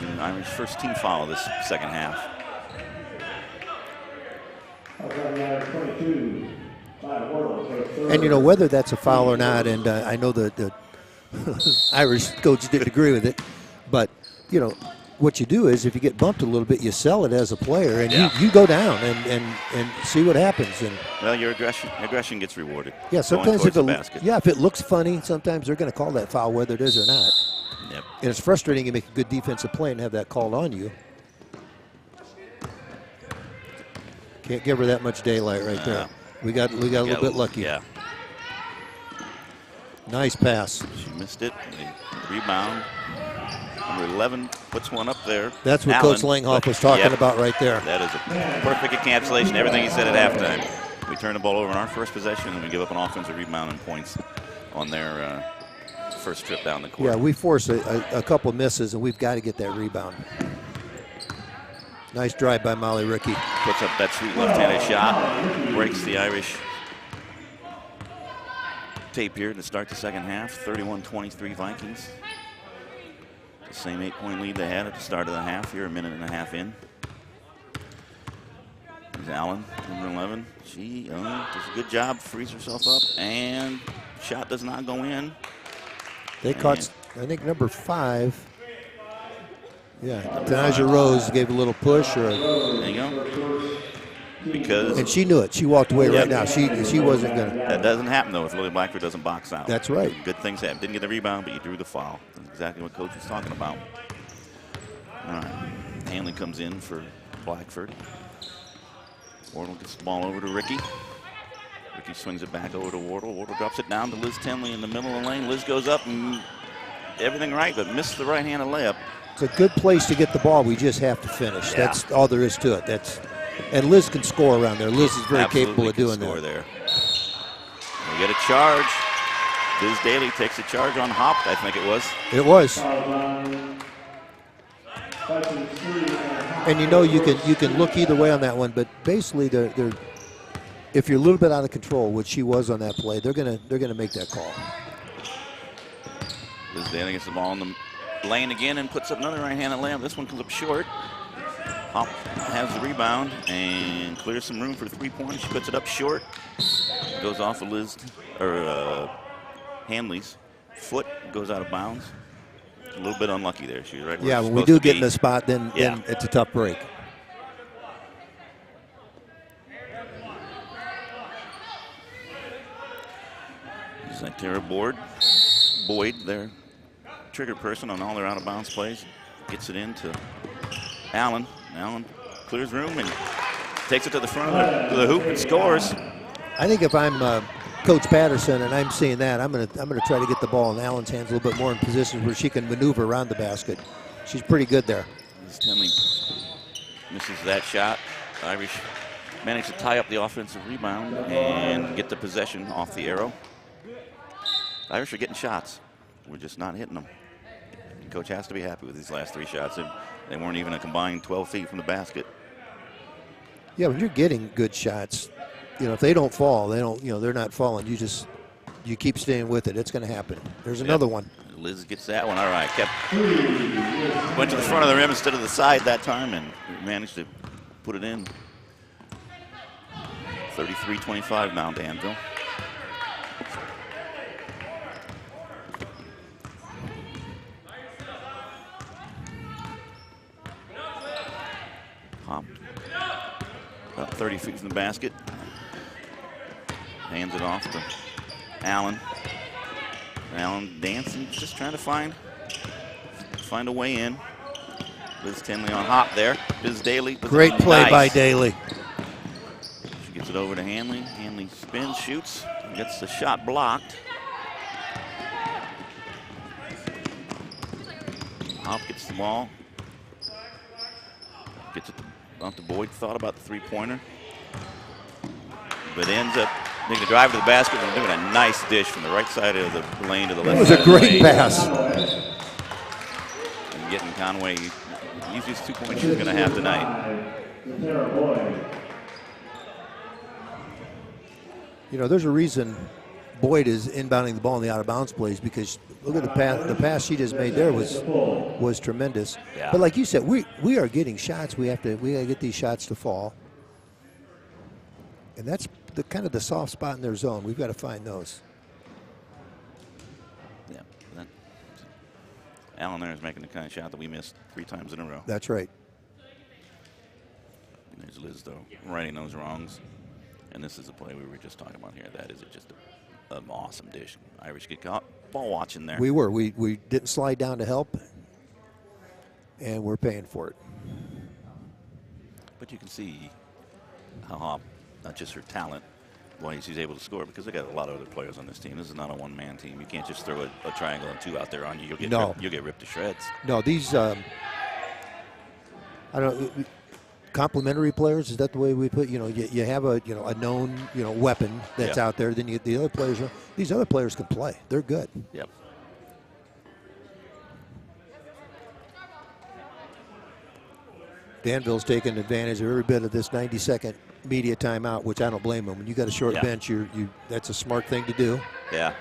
And Irish first team foul this second half. And whether that's a foul or not, and I know the Irish coach didn't agree with it, but what you do is if you get bumped a little bit, you sell it as a player, and you go down and see what happens. And well, your aggression gets rewarded. Yeah, sometimes if it looks funny, sometimes they're going to call that foul whether it is or not. Yep. And it's frustrating you make a good defensive play and have that called on you. Can't give her that much daylight right there. We got a little bit lucky. Yeah. Nice pass. She missed it. The rebound. Number 11 puts one up there. That's what Allen, Coach Langhoff was talking about right there. That is a perfect encapsulation. Everything he said at halftime. We turn the ball over on our first possession, and we give up an offensive rebound and points on their first trip down the court. Yeah, we force a couple misses, and we've got to get that rebound. Nice drive by Molly Rickey. Puts up that sweet left-handed shot. Breaks the Irish tape here to start the second half. 31-23 Vikings. The same 8-point lead they had at the start of the half here, a minute and a half in. There's Allen, number 11. She does a good job, frees herself up, and shot does not go in. They caught, I think, number 5. Yeah, Tanaja Rose gave a little push. There you go. And she knew it. She walked away right now. She wasn't going to. That doesn't happen, though, if Lily Blackford doesn't box out. That's right. Good things happen. Didn't get the rebound, but you drew the foul. That's exactly what Coach was talking about. All right. Hanley comes in for Blackford. Wardle gets the ball over to Rickey. Rickey swings it back over to Wardle. Wardle drops it down to Liz Tenley in the middle of the lane. Liz goes up and everything right, but missed the right-handed layup. It's a good place to get the ball. We just have to finish. Yeah. That's all there is to it. And Liz can score around there. Liz is very capable of doing that. There. We get a charge. Liz Daly takes a charge on Haupt, I think it was. It was. And you can look either way on that one, but basically they're if you're a little bit out of control, which she was on that play, they're gonna make that call. Liz Daly gets the ball in the lane again and puts up another right-handed layup. This one comes up short. Haupt has the rebound and clears some room for 3 points. She puts it up short. Goes off of Hanley's foot. Goes out of bounds. A little bit unlucky there. She's right where Yeah, she's when we supposed do to get in a spot, then it's a tough break. Tara Boyd, their trigger person on all their out-of-bounds plays, gets it into Allen. Allen clears room and takes it to the front of the hoop and scores. I think if I'm Coach Patterson and I'm seeing that, I'm gonna try to get the ball in Allen's hands a little bit more in positions where she can maneuver around the basket. She's pretty good there. As Tenley misses that shot, Irish managed to tie up the offensive rebound and get the possession off the arrow. Irish are getting shots. We're just not hitting them. Coach has to be happy with these last 3 shots. They weren't even a combined 12 feet from the basket. Yeah, when you're getting good shots, if they don't fall, they're not falling. You keep staying with it. It's going to happen. There's another one. Liz gets that one. All right, went to the front of the rim instead of the side that time and managed to put it in. 33-25 now, Danville. 30 feet from the basket. Hands it off to Allen. Allen dancing, just trying to find a way in. Liz Tinley on hop there. Biz Daly. Great play by Daly. She gets it over to Hanley. Hanley spins, shoots, gets the shot blocked. Hop gets the ball. Gets it to Boyd. Thought about the three-pointer. But ends up making a drive to the basket and doing a nice dish from the right side of the lane to the left side. That was a great pass. And getting Conway, easiest 2 points she's going to have tonight. You know, there's a reason Boyd is inbounding the ball in the out-of-bounds plays, because look at the pass she just made there was tremendous. Yeah. But like you said, we are getting shots. We got to get these shots to fall, and that's the kind of the soft spot in their zone. We've got to find those. Yeah, Allen there is making the kind of shot that we missed 3 times in a row. That's right. And there's Liz, though, righting those wrongs. And this is the play we were just talking about here. That is just an awesome dish. Irish get caught ball watching there. We were. We didn't slide down to help, and we're paying for it. But you can see how Hop, not just her talent, why she's able to score, because they got a lot of other players on this team. This is not a one-man team. You can't just throw a triangle and 2 out there on you. You'll get ripped to shreds. No, these I don't. Complementary players, is that the way we put? You know, you have a known weapon that's out there. Then you get the other players. These other players can play. They're good. Yep. Danville's taking advantage of every bit of this 90-second media timeout, which I don't blame them. When you got a short bench, that's a smart thing to do. Yeah.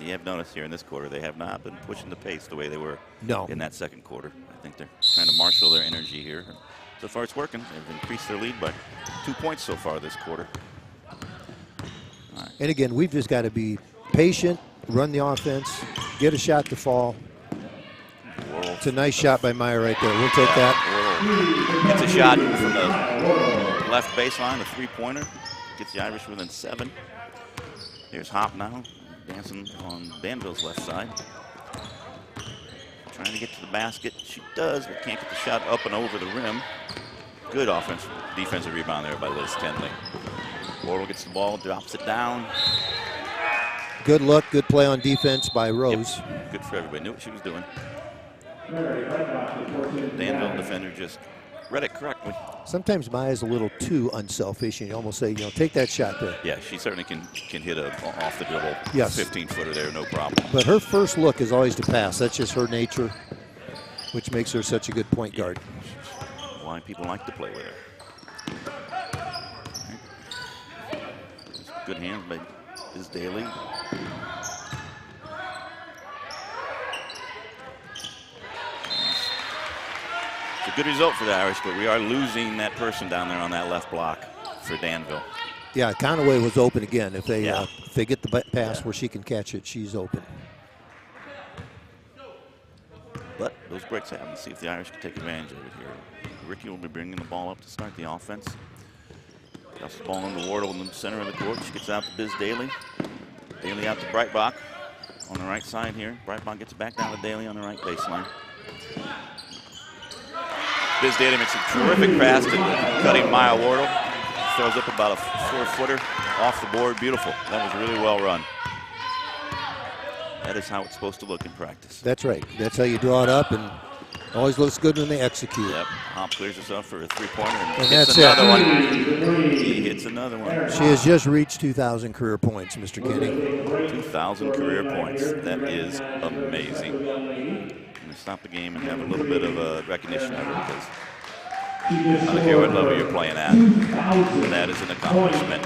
You have noticed here in this quarter, they have not been pushing the pace the way they were in that second quarter. I think they're trying to marshal their energy here. So far, it's working. They've increased their lead by 2 points so far this quarter. Right. And again, we've just got to be patient, run the offense, get a shot to fall. It's a nice shot by Meyer right there. We'll take that. Gets a shot from the left baseline, a three-pointer. Gets the Irish within 7. Here's Hop now, dancing on Danville's left side. Trying to get to the basket. She does, but can't get the shot up and over the rim. Good defensive rebound there by Liz Tinley. Wardle gets the ball, drops it down. Good look, good play on defense by Rose. Yep. Good for everybody. Knew what she was doing. Danville defender just read it correctly. Sometimes Maya's a little too unselfish, and you almost say, take that shot there. Yeah, she certainly can hit a off the dribble 15-footer there, no problem. But her first look is always to pass. That's just her nature, which makes her such a good point guard. Why people like to play with her. Good hands by Biz Daly. It's a good result for the Irish, but we are losing that person down there on that left block for Danville. Yeah, Conaway was open again. If they get the pass where she can catch it, she's open. But those breaks happen. See if the Irish can take advantage of it here. Ricky will be bringing the ball up to start the offense. Drops the ball into Wardle in the center of the court. She gets out to Biz Daly. Daly out to Breitbach on the right side here. Breitbach gets back down to Daly on the right baseline. Biz Daly makes a terrific pass to cutting Maya Wardle. Throws up about a 4-footer off the board. Beautiful. That was really well run. That is how it's supposed to look in practice. That's right. That's how you draw it up, and always looks good when they execute. Yep. Hop clears herself for a three-pointer and hits another one. He hits another one. She has just reached 2,000 career points, Mr. Kenny. 2,000 career points. That is amazing. I'm going to stop the game and have a little bit of a recognition of it, because I don't care what level you're playing at. That is an accomplishment.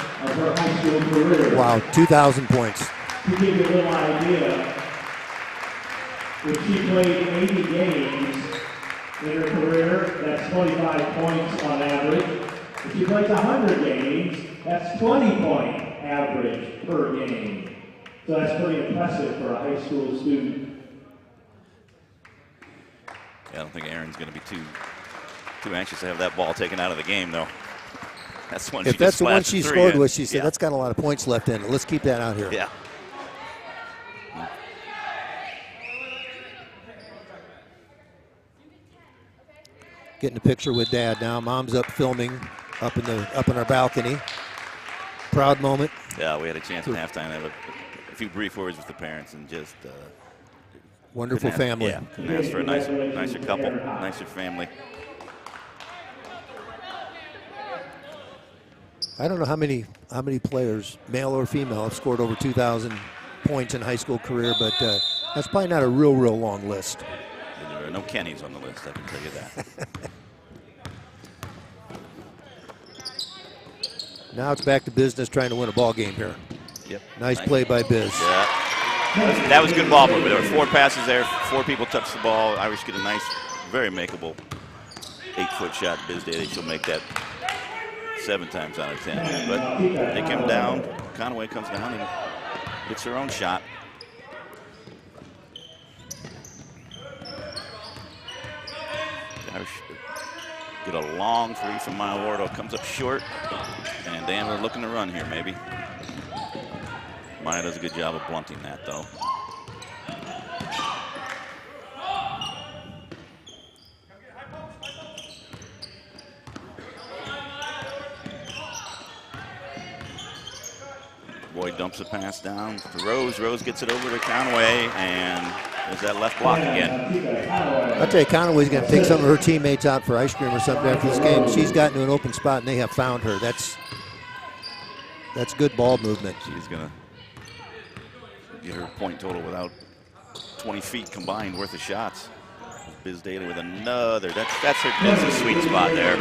Wow, 2,000 points. To give you a little idea, if she played 80 games in her career, that's 25 points on average. If she plays 100 games, that's 20-point average per game. So that's pretty impressive for a high school student. Yeah, I don't think Aaron's going to be too anxious to have that ball taken out of the game, though. That's one. If she that's just the one splashed she three scored in. with, she said, Yeah. that's got a lot of points left in it. Let's keep that out here. Yeah. Getting a picture with Dad now. Mom's up filming up in our balcony. Proud moment. Yeah, we had a chance at halftime to have a few brief words with the parents and just Wonderful couldn't ask- family. Yeah, couldn't ask for a nicer couple, nicer family. I don't know how many players, male or female, have scored over 2,000 points in high school career, but that's probably not a real long list. And there are no Kennys on the list, I can tell you that. Now it's back to business, trying to win a ball game here. Yep. Nice play by Biz. Yeah. That was good ball movement. There were 4 passes there. 4 people touched the ball. Irish get a nice, very makeable 8-foot shot. Biz Daly, she'll make that 7 times out of 10. But they come down. Conway comes down and hits her own shot. The Irish get a long 3 from Maya Wardle. Comes up short. And Danville looking to run here, maybe. Maya does a good job of blunting that, though. Boyd dumps a pass down to Rose. Rose gets it over to Conway, and there's that left block again. I'll tell you, Conway's going to take some of her teammates out for ice cream or something after this game. She's gotten to an open spot, and they have found her. That's good ball movement. She's going to get her point total without 20 feet combined worth of shots. Biz Daly with another. That's a sweet spot there.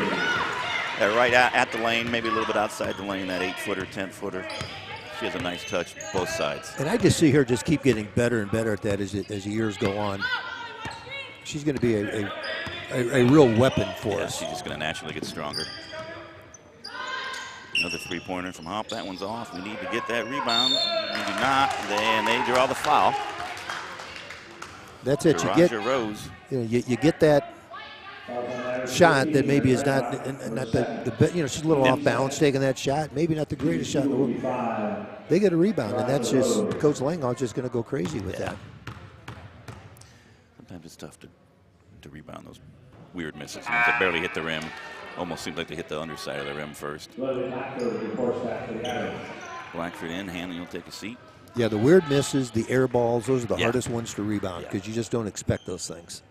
Right at the lane, maybe a little bit outside the lane, that 8-footer, 10-footer. She has a nice touch both sides. And I just see her just keep getting better and better at that as the years go on. She's going to be a real weapon for us. She's just going to naturally get stronger. Another 3-pointer from Hop. That one's off. We need to get that rebound. We do not. Then they draw the foul. That's it. Rose. You get that shot that maybe is not the she's a little off balance taking that shot. Maybe not the greatest shot in the world. They get a rebound, and that's just Coach Langall's just going to go crazy with that. Sometimes it's tough to rebound those weird misses. Ones that barely hit the rim. Almost seems like they hit the underside of the rim first. Blackford in. Hanley will take a seat. Yeah, the weird misses, the air balls, those are the hardest ones to rebound because you just don't expect those things.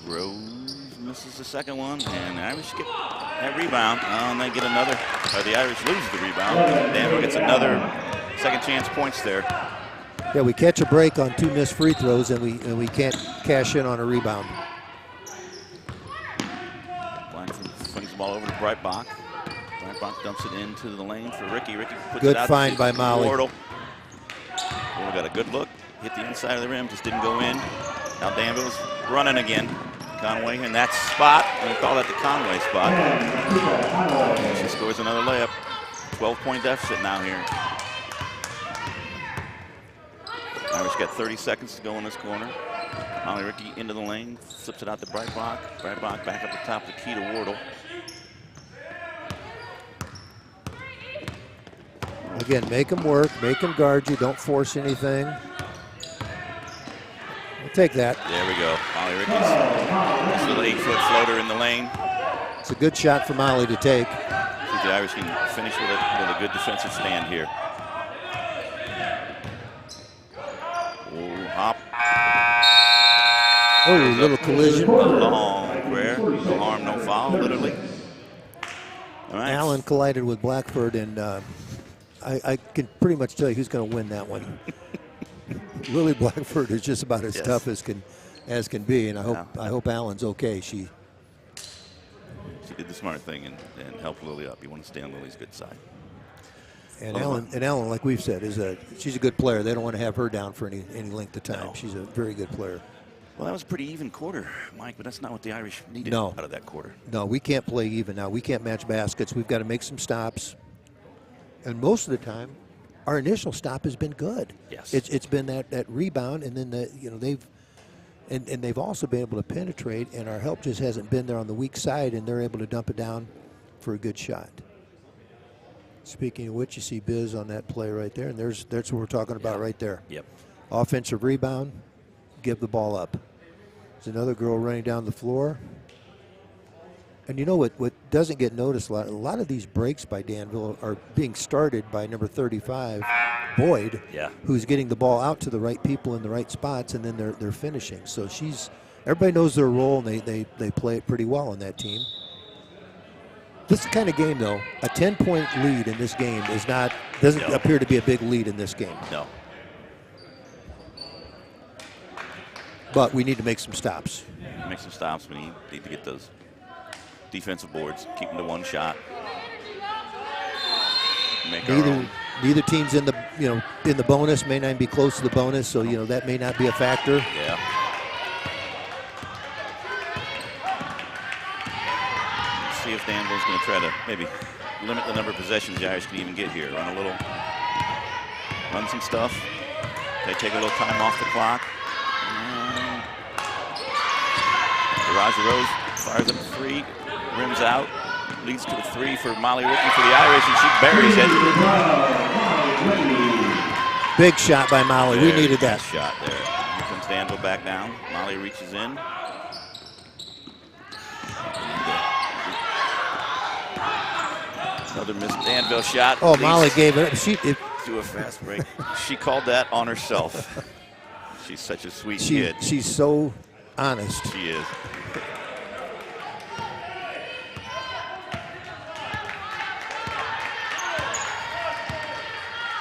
Rose misses the second one, and the Irish get that rebound. And they get another, or the Irish lose the rebound. Danville gets another second chance points there. Yeah, we catch a break on 2 missed free throws, and we can't cash in on a rebound. Blackford flings the ball over to Breitbach. Breitbach dumps it into the lane for Ricky. Ricky puts Good it out find to by Molly. Wardle. Wardle got a good look, hit the inside of the rim, just didn't go in. Now Danville's running again. Conway in that spot. We call that the Conway spot. She scores another layup. 12-point deficit now here. Irish got 30 seconds to go in this corner. Molly Ricky into the lane, flips it out to Breitbach. Breitbach back up the top, the key to Wardle. Again, make them work, make them guard you, don't force anything. We'll take that. There we go. Molly Ricky's this little 8-foot floater in the lane. It's a good shot for Molly to take. See if the Irish can finish with a good defensive stand here. Oh, Hop. Oh, little collision. Long prayer. No harm, no foul, literally. All right. Allen collided with Blackford, and I can pretty much tell you who's going to win that one. Lily Blackford is just about as tough as can be, and I hope Allen's okay. She did the smart thing and helped Lily up. You want to stay on Lily's good side. And Allen, like we've said, she's a good player. They don't want to have her down for any length of time. No. She's a very good player. Well, that was a pretty even quarter, Mike, but that's not what the Irish needed No. out of that quarter. No, we can't play even now. We can't match baskets. We've got to make some stops. And most of the time, our initial stop has been good. Yes. It's been that rebound, and then And they've also been able to penetrate, and our help just hasn't been there on the weak side, and they're able to dump it down for a good shot. Speaking of which, you see Biz on that play right there, and that's what we're talking about right there. Yep. Offensive rebound, give the ball up. There's another girl running down the floor. And you know what doesn't get noticed a lot of these breaks by Danville are being started by number 35, Boyd, who's getting the ball out to the right people in the right spots, and then they're finishing. So everybody knows their role, and they play it pretty well on that team. This is the kind of game, though, a 10-point lead in this game doesn't appear to be a big lead in this game. No. But we need to make some stops. Make some stops. We need to get those defensive boards, keep them to one shot. Make our own. Neither team's in the bonus, may not be close to the bonus, so that may not be a factor. Yeah. Let's see if Danville's going to try to maybe limit the number of possessions the Irish can even get here. Run some stuff. They take a little time off the clock. Raja Rose fires up a three, rims out, leads to a three for Molly Ricky for the Irish, and she buries it. Big shot by Molly. We needed that shot there. Here comes Danville back down. Molly reaches in. Another missed Danville shot. Oh, Molly gave it. To a fast break. She called that on herself. She's such a sweet kid. She's so honest. She is.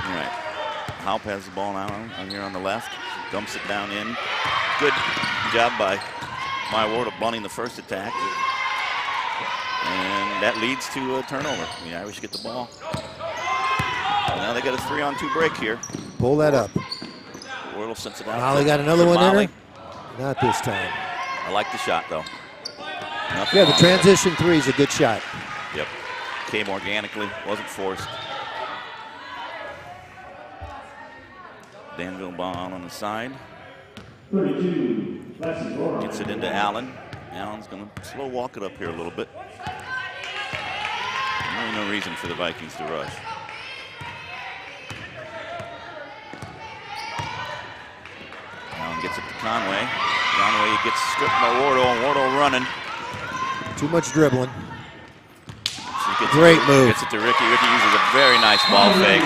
All right. Halp has the ball now on here on the left. Dumps it down in. Good job by Maya Ward of bunting the first attack. And that leads to a turnover. The Irish get the ball. Now they got a 3-on-2 break here. Pull that up. Wardle sends it out. Molly got another one in her? Not this time. I like the shot, though. Yeah, the transition three is a good shot. Yep. Came organically, wasn't forced. Danville ball on the side. 32, gets it into Allen. Allen's going to slow walk it up here a little bit. Really no reason for the Vikings to rush. Allen gets it to Conway. Conway gets stripped by Wardle, and Wardle running. Too much dribbling. Great move. Gets it to Ricky. Ricky uses a very nice ball fake.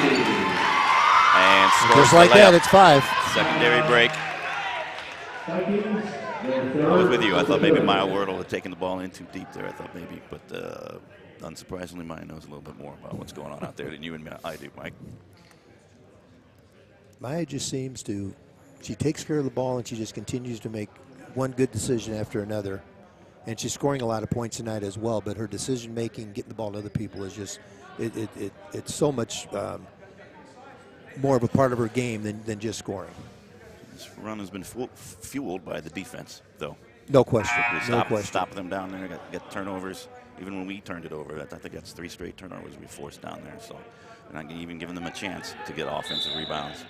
And scores. Just like that, it's 5. Secondary break. I was with you. I thought maybe Maya Wardle had taken the ball in too deep there. I thought maybe, but unsurprisingly, Maya knows a little bit more about what's going on out there than you and I do, Mike. Maya just seems to, she takes care of the ball and she just continues to make one good decision after another. And she's scoring a lot of points tonight as well, but her decision making, getting the ball to other people is just, it's so much more of a part of her game than just scoring. This run has been fueled by the defense, though. No question. Stop them down there, get turnovers. Even when we turned it over, I think that's 3 straight turnovers we forced down there. So we're not even giving them a chance to get offensive rebounds.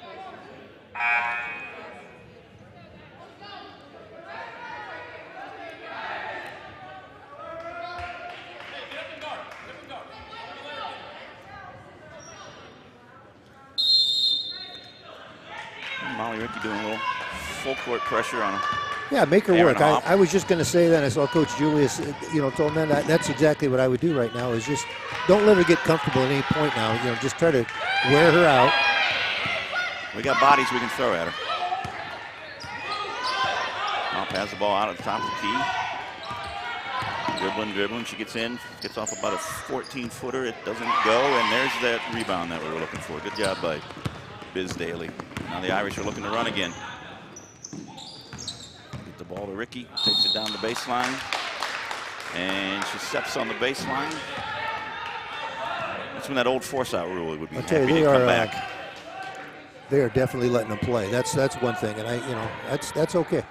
Molly Ricky doing a little full court pressure on him. Yeah, make her work. I was just going to say that. I saw Coach Julius, told them that's exactly what I would do right now is just don't let her get comfortable at any point now. Just try to wear her out. We got bodies we can throw at her. I'll pass the ball out at the top of the key. Dribbling. She gets in, gets off about a 14-footer. It doesn't go, and there's that rebound that we were looking for. Good job by Biz Daly. Now the Irish are looking to run again. Get the ball to Ricky, takes it down the baseline, and she steps on the baseline. That's when that old force-out rule would be happy to come back. They are definitely letting them play. That's one thing, and that's okay.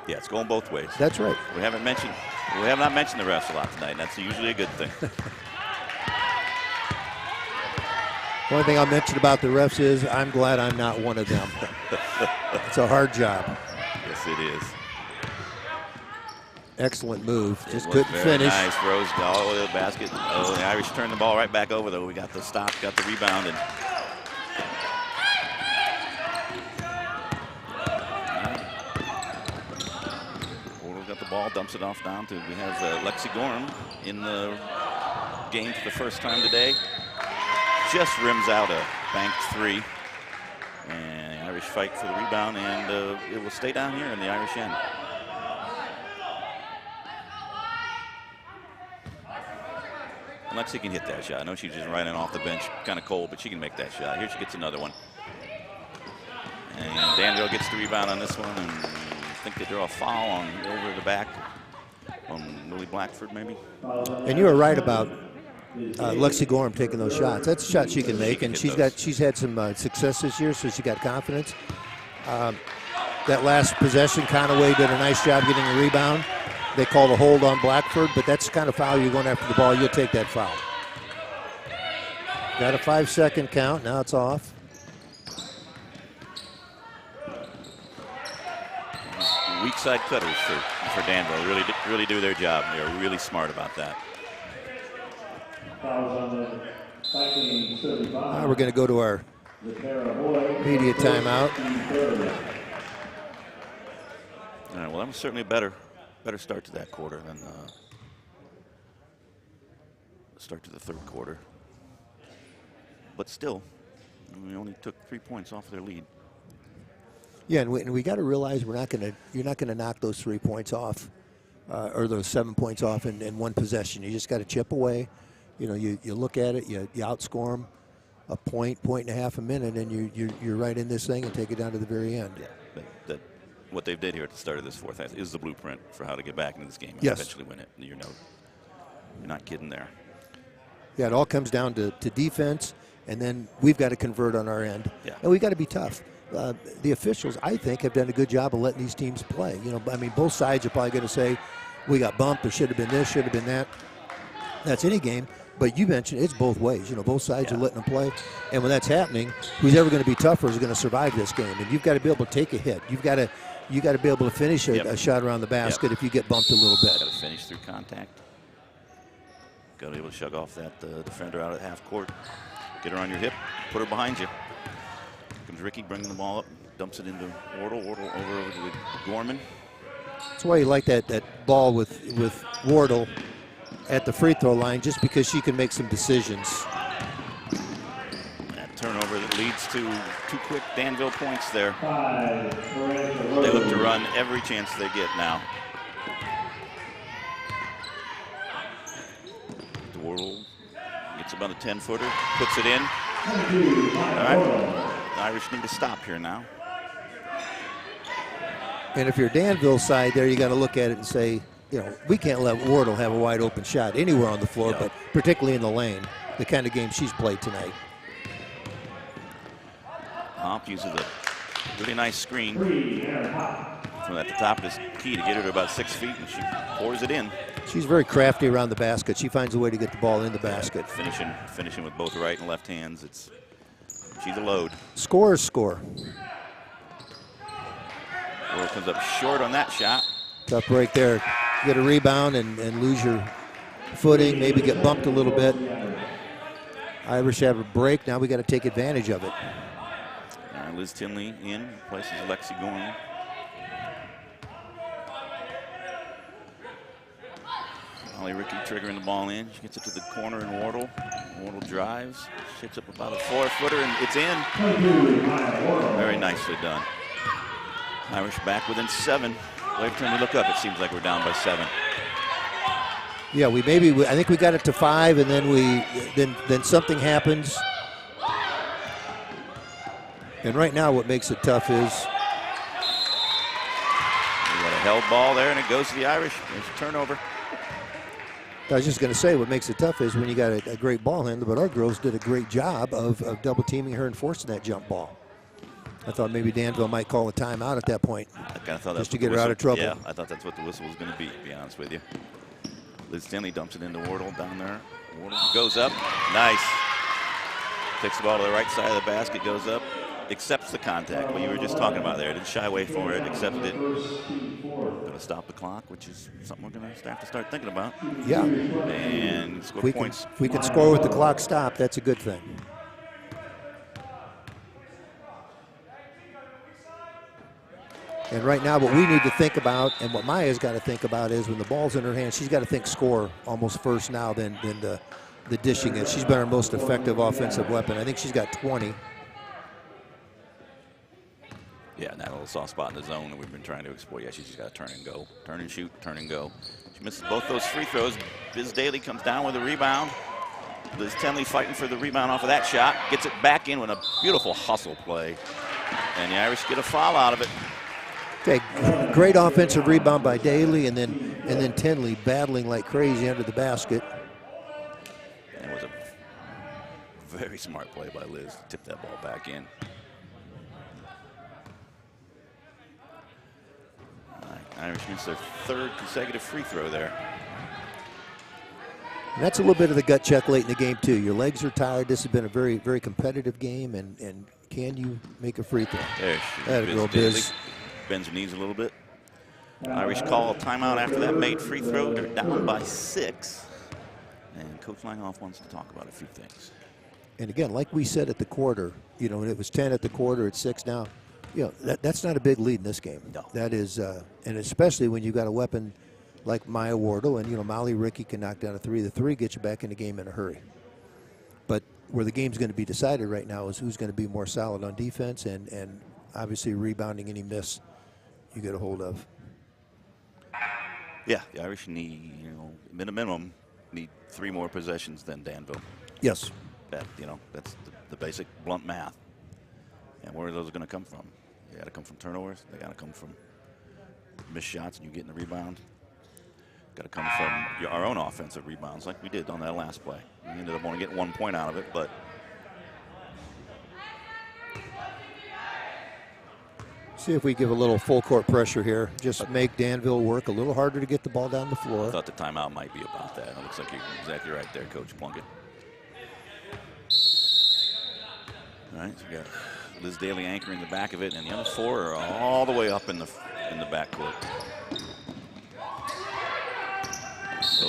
Yeah, it's going both ways. That's right. We have not mentioned the refs a lot tonight, and that's usually a good thing. One thing I'll mention about the refs is I'm glad I'm not one of them. It's a hard job. Yes, it is. Excellent move. It Just was couldn't very finish. nice. Rose got all the way to the basket. Oh, the Irish turned the ball right back over, though. We got the stop, got the rebound, and Wardle got the ball, dumps it off down to, we have Lexi Gorham in the game for the first time today. Just rims out a banked three. And the Irish fight for the rebound, and it will stay down here in the Irish end. Lexi can hit that shot. I know she's just riding off the bench, kind of cold, but she can make that shot. Here she gets another one. And Danville gets the rebound on this one, and I think they draw a foul on over the back on Lily Blackford, maybe. And you were right about Lexi Gorham taking those shots. That's a shot she can make, and she's had some success this year, so she got confidence. That last possession, Conaway did a nice job getting a rebound. They called a hold on Blackford, but that's the kind of foul you're going after the ball. You'll take that foul. Got a 5-second count. Now it's off. Weak side cutters for Danville. Really do their job. They're really smart about that. Now we're going to go to our media timeout. All right, well, that was certainly a better start to that quarter than the start to the third quarter. But still, we only took 3 points off their lead. Yeah, and we got to realize you're not going to knock those 3 points off or those 7 points off in one possession. You just got to chip away. You know, you look at it, you outscore them a point and a half a minute, and you're right in this thing and take it down to the very end. Yeah, that what they did here at the start of this fourth half is the blueprint for how to get back into this game and yes. eventually win it. You're not kidding there. Yeah, it all comes down to defense, and then we've got to convert on our end. Yeah. And we've got to be tough. The officials, I think, have done a good job of letting these teams play. You know, I mean, both sides are probably going to say, we got bumped, there should have been this, should have been that. That's any game. But you mentioned it's both ways. You know, both sides are letting them play. And when that's happening, who's ever going to be tougher is going to survive this game. And you've got to be able to take a hit. You got to be able to finish a shot around the basket if you get bumped a little bit. Got to finish through contact. Got to be able to shug off that defender out at half court. Get her on your hip, put her behind you. Comes Ricky bringing the ball up, dumps it into Wardle. Wardle over to Gorman. That's why you like that ball with Wardle at the free throw line, just because she can make some decisions. That turnover that leads to 2 quick Danville points there. They look to run every chance they get now. Wardle gets about a 10-footer, puts it in. All right, the Irish need to stop here now. And if you're Danville side there, you got to look at it and say, you know, we can't let Wardle have a wide open shot anywhere on the floor, but particularly in the lane, the kind of game she's played tonight. Hop uses a really nice screen from at the top is key to get her to about 6 feet, and she pours it in. She's very crafty around the basket. She finds a way to get the ball in the basket. Finishing with both right and left hands. She's a load. Score is score. Wardle comes up short on that shot. Tough break there. Get a rebound and lose your footing, maybe get bumped a little bit. Irish have a break. Now we got to take advantage of it. Liz Tinley in, places Lexi Gorman. Holly Ricky triggering the ball in. She gets it to the corner and Wardle. Wardle drives, hits up about a 4-footer, and it's in. Very nicely done. Irish back within 7. Every time we look up, it seems like we're down by 7. Yeah, I think we got it to 5, and then something happens. And right now, what makes it tough is we got a held ball there, and it goes to the Irish. There's a turnover. I was just going to say, what makes it tough is when you got a great ball handler, but our girls did a great job of double teaming her and forcing that jump ball. I thought maybe Danville might call a timeout at that point, just to get her out of trouble. Yeah, I thought that's what the whistle was going to be honest with you. Liz Tinley dumps it into Wardle down there. Wardle goes up. Nice. Takes the ball to the right side of the basket, goes up. accepts the contact, what you were just talking about there. Didn't shy away from it, accepted it. Going to stop the clock, which is something we're going to have to start thinking about. Yeah. And score points. If we can score with the clock stopped, that's a good thing. And right now what we need to think about, and what Maya's got to think about, is when the ball's in her hand, she's got to think score almost first now than the dishing it. She's been our most effective offensive weapon. I think she's got 20. Yeah, and that little soft spot in the zone that we've been trying to exploit. Yeah, she's just got to turn and go. Turn and shoot, turn and go. She misses both those free throws. Biz Daly comes down with a rebound. Liz Tenley fighting for the rebound off of that shot. Gets it back in with a beautiful hustle play. And the Irish get a foul out of it. Okay, great offensive rebound by Daly, and then Tenley battling like crazy under the basket. It was a very smart play by Liz to tip that ball back in. All right, Irish miss their third consecutive free throw there. And that's a little bit of the gut check late in the game too. Your legs are tired. This has been a very, very competitive game, and can you make a free throw? There she That girl Biz. Bends her knees a little bit. Irish call a timeout after that made free throw. They're down by 6. And Coach Langhoff wants to talk about a few things. And again, like we said at the quarter, you know, when it was 10 at the quarter, it's 6 now. You know, that's not a big lead in this game. No. That is, and especially when you've got a weapon like Maya Wardle, and, you know, Molly Rickey can knock down a 3. The 3 gets you back in the game in a hurry. But where the game's going to be decided right now is who's going to be more solid on defense, and obviously rebounding any miss you get a hold of. Yeah, the Irish need, you know, at a minimum, need 3 more possessions than Danville. Yes. That, you know, that's the basic blunt math. And where are those going to come from? They got to come from turnovers. They got to come from missed shots and you getting the rebound. Got to come from our own offensive rebounds, like we did on that last play. We ended up only getting 1 point out of it, but see if we give a little full court pressure here. Just make Danville work a little harder to get the ball down the floor. I thought the timeout might be about that. It looks like you're exactly right there, Coach Plunkett. All right, so we got Liz Daly anchoring the back of it, and the other 4 are all the way up in the backcourt. So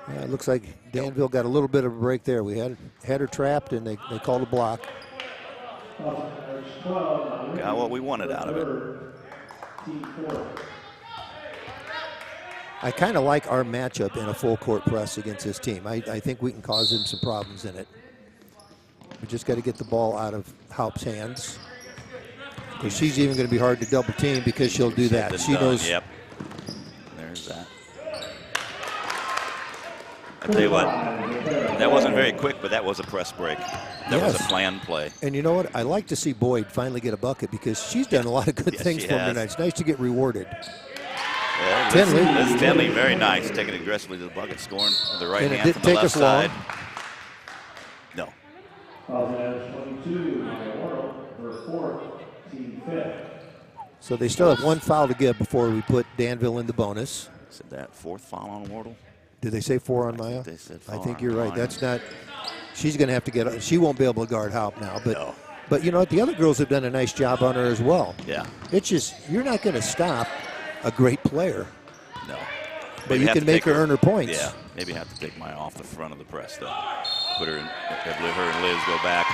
yeah, it looks like Danville got a little bit of a break there. We had her trapped, and they called a block. Got what we wanted out of it. I kind of like our matchup in a full court press against this team. I think we can cause them some problems in it. We just got to get the ball out of Haupt's hands. Because she's even going to be hard to double team because she'll do that. She knows. Yep. There's that. I tell you what, that wasn't very quick, but that was a press break. That was a planned play. And you know what? I like to see Boyd finally get a bucket because she's done a lot of good things for me tonight. It's nice to get rewarded. Yeah, Liz Tenley, very nice, taking it aggressively to the bucket, scoring with the right hand from the left side. No. So they still have 1 foul to give before we put Danville in the bonus. Said that 4th foul on Wardle. Did they say 4 on Maya? They said I think you're right. That's not. She's going to have to get. She won't be able to guard Haupt now. But you know what? The other girls have done a nice job on her as well. Yeah. It's just you're not going to stop a great player. No. But you can make her earn her points. Yeah. Maybe have to take Maya off the front of the press though. Put her in. Have her and Liz go back.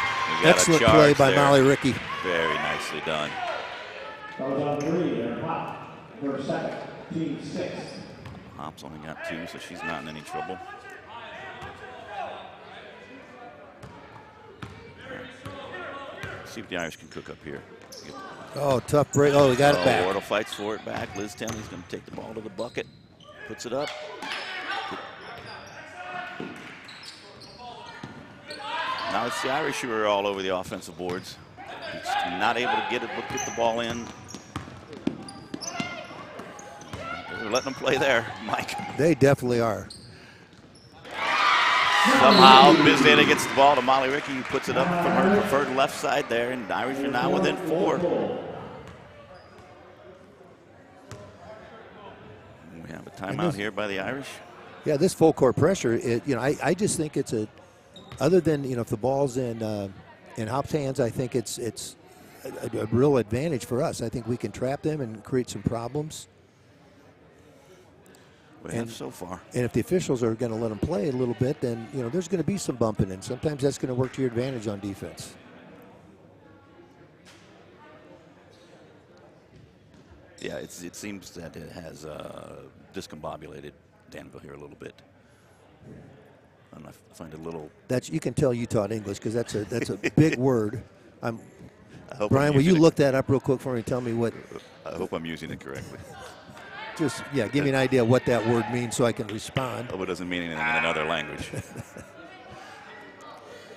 Excellent play by Molly Rickey. Very nicely done. That was on 3, and Haupt, her second, team 6. Haupt's only got 2, so she's not in any trouble. See if the Irish can cook up here. Oh, tough break. Oh, we got it back. Wardle fights for it back. Liz Tenley's going to take the ball to the bucket. Puts it up. Now it's the Irish who are all over the offensive boards. It's not able to get the ball in. They're letting them play there, Mike. They definitely are. Somehow, Biz Daly gets the ball to Molly Rickey, who puts it up from her preferred left side there, and the Irish are now within 4. We have a timeout here by the Irish. Yeah, this full court pressure. You know, I just think it's other than, if the ball's in Hop's hands, I think it's a real advantage for us. I think we can trap them and create some problems. We have so far. And if the officials are going to let them play a little bit, then, there's going to be some bumping, and sometimes that's going to work to your advantage on defense. Yeah, it seems that it has discombobulated Danville here a little bit. And I find it a little. You can tell you taught English, because that's a big word. Brian, will you look that up real quick for me and tell me what? I hope I'm using it correctly. Just, give me an idea what that word means so I can respond. I hope it doesn't mean anything in another language. I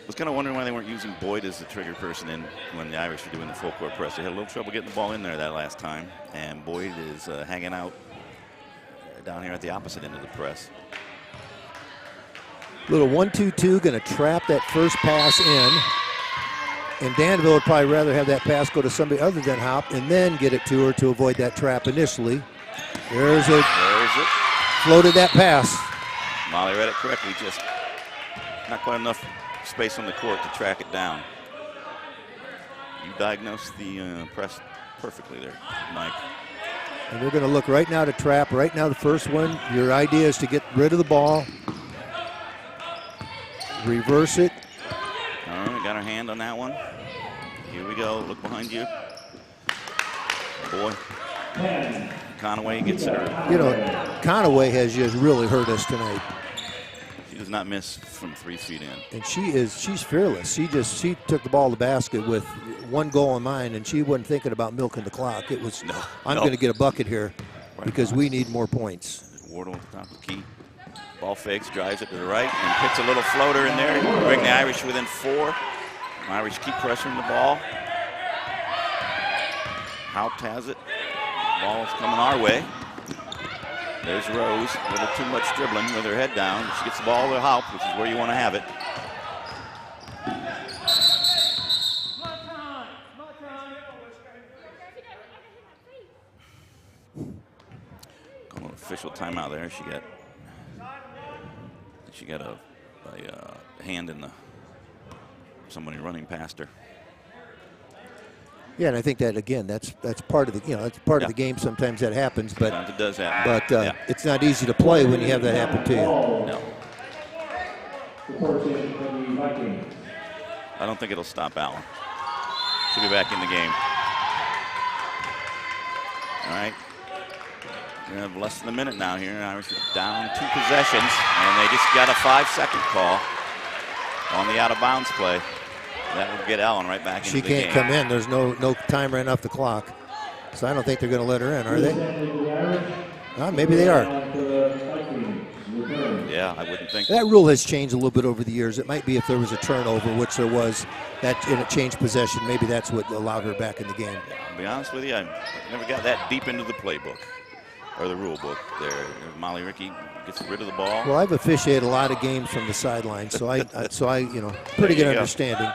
was kind of wondering why they weren't using Boyd as the trigger person when the Irish were doing the full court press. They had a little trouble getting the ball in there that last time, and Boyd is hanging out down here at the opposite end of the press. Little 1-2-2, going to trap that first pass in. And Danville would probably rather have that pass go to somebody other than Hop and then get it to her to avoid that trap initially. There's it. Floated that pass. Molly read it correctly, just not quite enough space on the court to track it down. You diagnosed the press perfectly there, Mike. And they're going to look right now to trap. Right now, the first one, your idea is to get rid of the ball. Reverse it. All right, got our hand on that one. Here we go. Look behind you. Boy. Conaway gets it. Conaway has just really hurt us tonight. She does not miss from 3 feet in. And she's fearless. She took the ball to the basket with one goal in mind, and she wasn't thinking about milking the clock. It was, I'm going to get a bucket here because we need more points. Wardle at the top of the key. Ball fakes, drives it to the right, and puts a little floater in there. Bring the Irish within 4. Irish keep pressuring the ball. Haupt has it. Ball's coming our way. There's Rose, a little too much dribbling with her head down. She gets the ball to Haupt, which is where you want to have it. Call an official timeout there. She got a hand in somebody running past her. Yeah, and I think that again, that's part of the that's part of the game. Sometimes that happens, but sometimes it does happen. But it's not easy to play when you have that happen to you. No. I don't think it'll stop Allen. She'll be back in the game. All right. We have less than a minute now here. Irish are down 2 possessions, and they just got a 5-second call on the out-of-bounds play. That will get Allen right back into the game. She can't come in. There's no time ran off the clock. So I don't think they're going to let her in, are they? Maybe they are. Yeah, I wouldn't think. That rule has changed a little bit over the years. It might be if there was a turnover, which there was, and it changed possession. Maybe that's what allowed her back in the game. To be honest with you, I never got that deep into the playbook or the rule book there. Molly Rickey gets rid of the ball. Well, I've officiated a lot of games from the sidelines, so I pretty good understanding.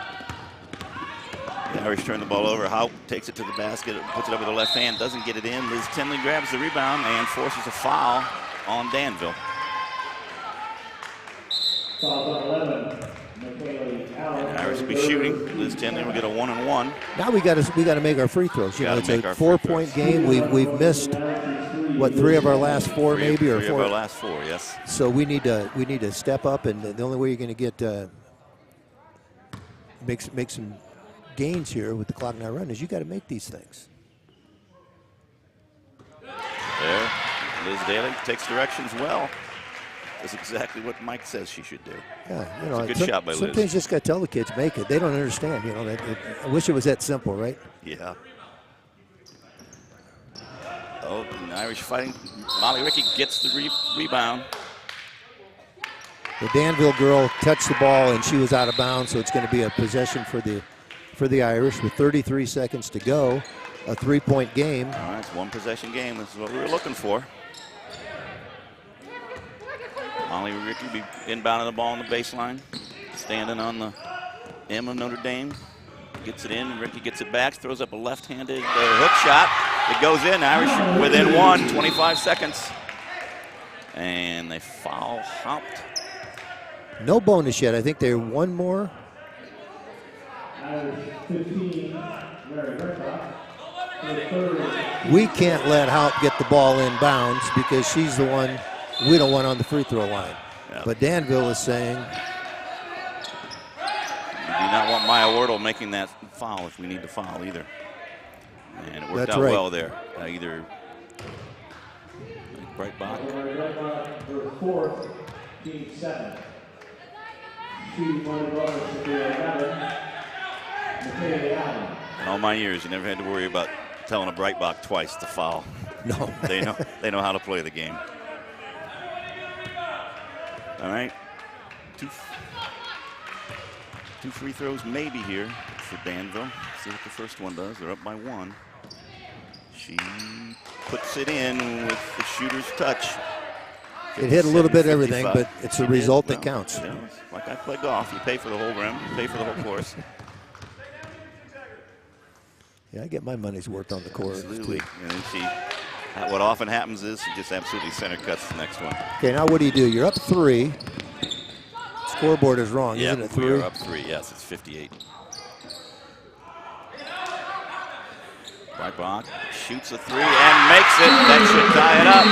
The Irish turn the ball over. Haupt takes it to the basket, puts it over the left hand, doesn't get it in. Liz Tinley grabs the rebound and forces a foul on Danville. And Irish will be shooting. Liz Tinley will get a 1-and-1. Now we got to make our free throws. It's a 4-point game. We've missed 3 of our last 4, maybe, or 4 of our last 4. Yes. So we need to step up, and the only way you're going to get make some gains here with the clock now running is you got to make these things. There, Liz Daly takes directions well. That's exactly what Mike says she should do. Yeah, it's a good shot by Liz. Sometimes you just got to tell the kids, make it. They don't understand, I wish it was that simple, right? Yeah. Oh, the Irish fighting. Molly Rickey gets the rebound. The Danville girl touched the ball, and she was out of bounds, so it's going to be a possession for the Irish with 33 seconds to go. A 3-point game. All right, it's 1 possession game. This is what we were looking for. Molly Rickey be inbounding the ball on the baseline, standing on the M of Notre Dame. Gets it in, Rickey gets it back, throws up a left-handed hook shot. It goes in, Irish within 1, 25 seconds. And they foul Haupt. No bonus yet. I think they're one more. Irish 15, Mary Murtaugh. The third. We can't let Haupt get the ball in bounds because she's the one we don't want on the free throw line. Yep. But Danville is saying, We do not want Maya Wardle making that foul if we need to foul either. And it worked That's out right. well there. Either Breitbach. Her fourth, team 7. Shooting one bonus to the 11. Michaela Allen. In all my years, you never had to worry about telling a Breitbach twice to foul. no. They know how to play the game. All right. Two free throws maybe here for Danville. See what the first one does. They're up by 1. She puts it in with the shooter's touch. It hit a little bit of 57-55. everything, but it's a result that counts. You know, it's like I play golf. You pay for the whole rim, you pay for the whole course. Yeah, I get my money's worth on the course. Absolutely. And then what often happens is she just absolutely center cuts the next one. Okay, now what do? You're up 3. Scoreboard is wrong, isn't it? 3? We are up 3. Yes, it's 58. Breitbach shoots a 3 and makes it. That should tie it up.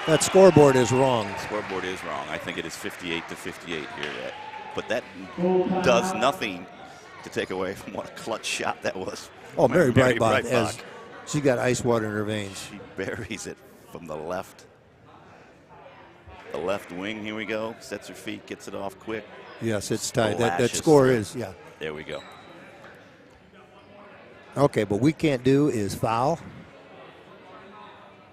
That scoreboard is wrong. Scoreboard is wrong. I think it is 58-58 here yet. But that does nothing to take away from what a clutch shot that was. Oh, Mary Breitbach. She got ice water in her veins. She buries it from the left. The left wing, here we go. Sets her feet, gets it off quick. Yes, it's tied. That Splashes score through. is, yeah. There we go. Okay, but we can't do is foul.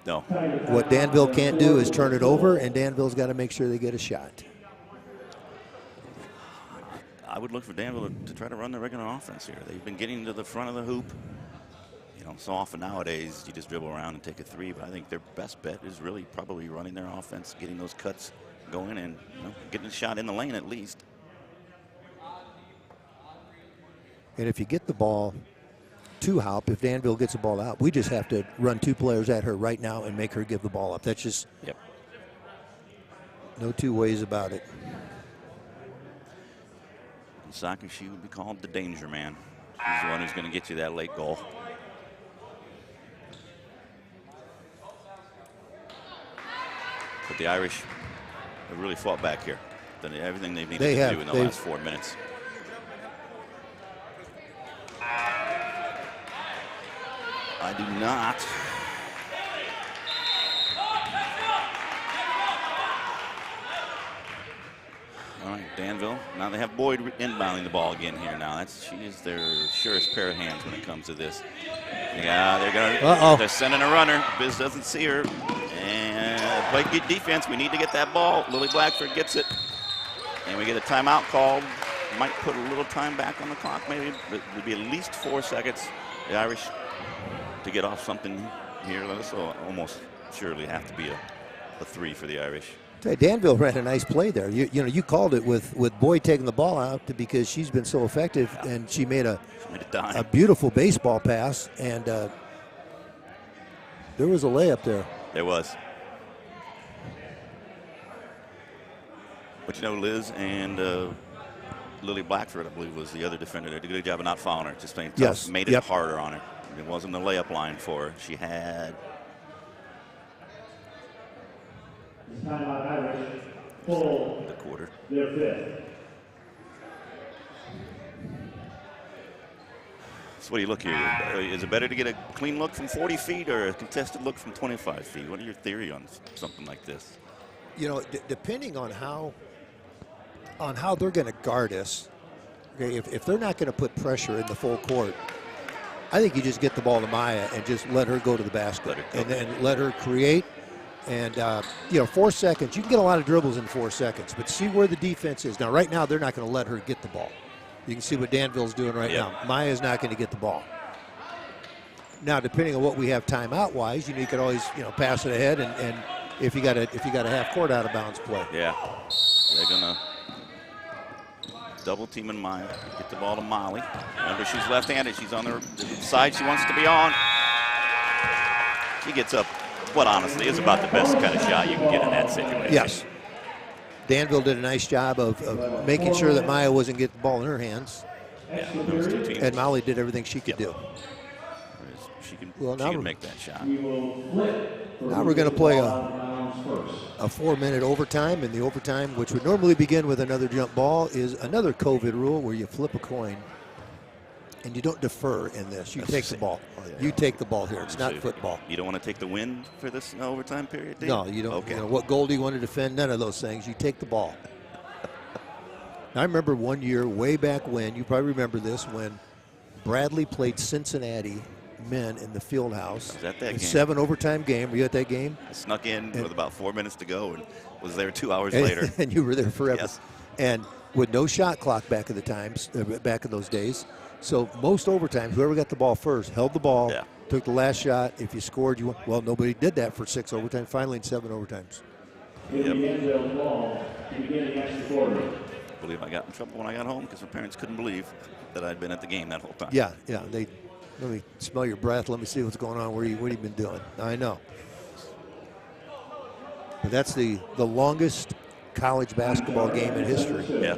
No. What Danville can't do is turn it over, and Danville's got to make sure they get a shot. I would look for Danville to try to run the regular offense here. They've been getting to the front of the hoop. You know, so often nowadays you just dribble around and take a 3, but I think their best bet is really probably running their offense, getting those cuts going, and getting a shot in the lane at least. And if you get the ball to Haupt, if Danville gets the ball out, we just have to run 2 players at her right now and make her give the ball up. That's just no 2 ways about it. In soccer, she would be called the danger man. She's the one who's going to get you that late goal. But the Irish have really fought back here. Done everything they've needed to do in the last 4 minutes. I do not. All right, Danville. Now they have Boyd inbounding the ball again here. Now she is their surest pair of hands when it comes to this. Yeah, they're sending a runner. Biz doesn't see her, and play good defense. We need to get that ball. Lily Blackford gets it, and we get a timeout called. Might put a little time back on the clock, maybe. But it'll be at least 4 seconds. The Irish to get off something here. This will almost surely have to be a 3 for the Irish. Danville ran a nice play there. You called it with Boyd taking the ball out because she's been so effective, and she made a beautiful baseball pass, and there was a layup there. There was. But Liz and Lily Blackford, I believe, was the other defender. They did a good job of not fouling her. Just playing tough, made it harder on her. It wasn't the layup line for her. She had. Timeout Irish. Full. The quarter. Their 5th. So what do you look here? Is it better to get a clean look from 40 feet or a contested look from 25 feet? What are your theory on something like this? Depending on how they're going to guard us, okay, if they're not going to put pressure in the full court, I think you just get the ball to Maya and just let her go to the basket and then let her create. And, 4 seconds, you can get a lot of dribbles in 4 seconds, but see where the defense is. Now, right now, they're not going to let her get the ball. You can see what Danville's doing right now. Maya's not going to get the ball. Now, depending on what we have timeout-wise, you could always, pass it ahead, and if you got a half-court out-of-bounds play. Yeah, they're going to double team in Maya. Get the ball to Molly. Remember, she's left-handed. She's on the side she wants to be on. She gets up what honestly is about the best kind of shot you can get in that situation. Yes. Danville did a nice job of making sure that Maya wasn't getting the ball in her hands. Yeah, those two teams. And Molly did everything she could do. She can make that shot. Now we're going to play a 4-minute overtime, and the overtime, which would normally begin with another jump ball, is another COVID rule where you flip a coin, and you don't defer in this. You take the ball. You take the ball here. It's not football. You don't want to take the win for this overtime period, Dave? No, you don't. Okay. You know, what goal do you want to defend? None of those things. You take the ball. I remember one year, way back when, you probably remember this, when Bradley played Cincinnati men in the field house. I was at that game. 7 overtime game. Were you at that game? I snuck in with about 4 minutes to go and was there 2 hours later. And you were there forever. Yes. And with no shot clock back in those days. So most overtime, whoever got the ball first held the ball, took the last shot. If you scored, you won. Well, nobody did that for 6 overtimes. Finally, in 7 overtimes. I believe I got in trouble when I got home because my parents couldn't believe that I'd been at the game that whole time. Yeah. Let me smell your breath. Let me see what's going on. What have you been doing? I know. But that's the longest college basketball game in history. Yeah.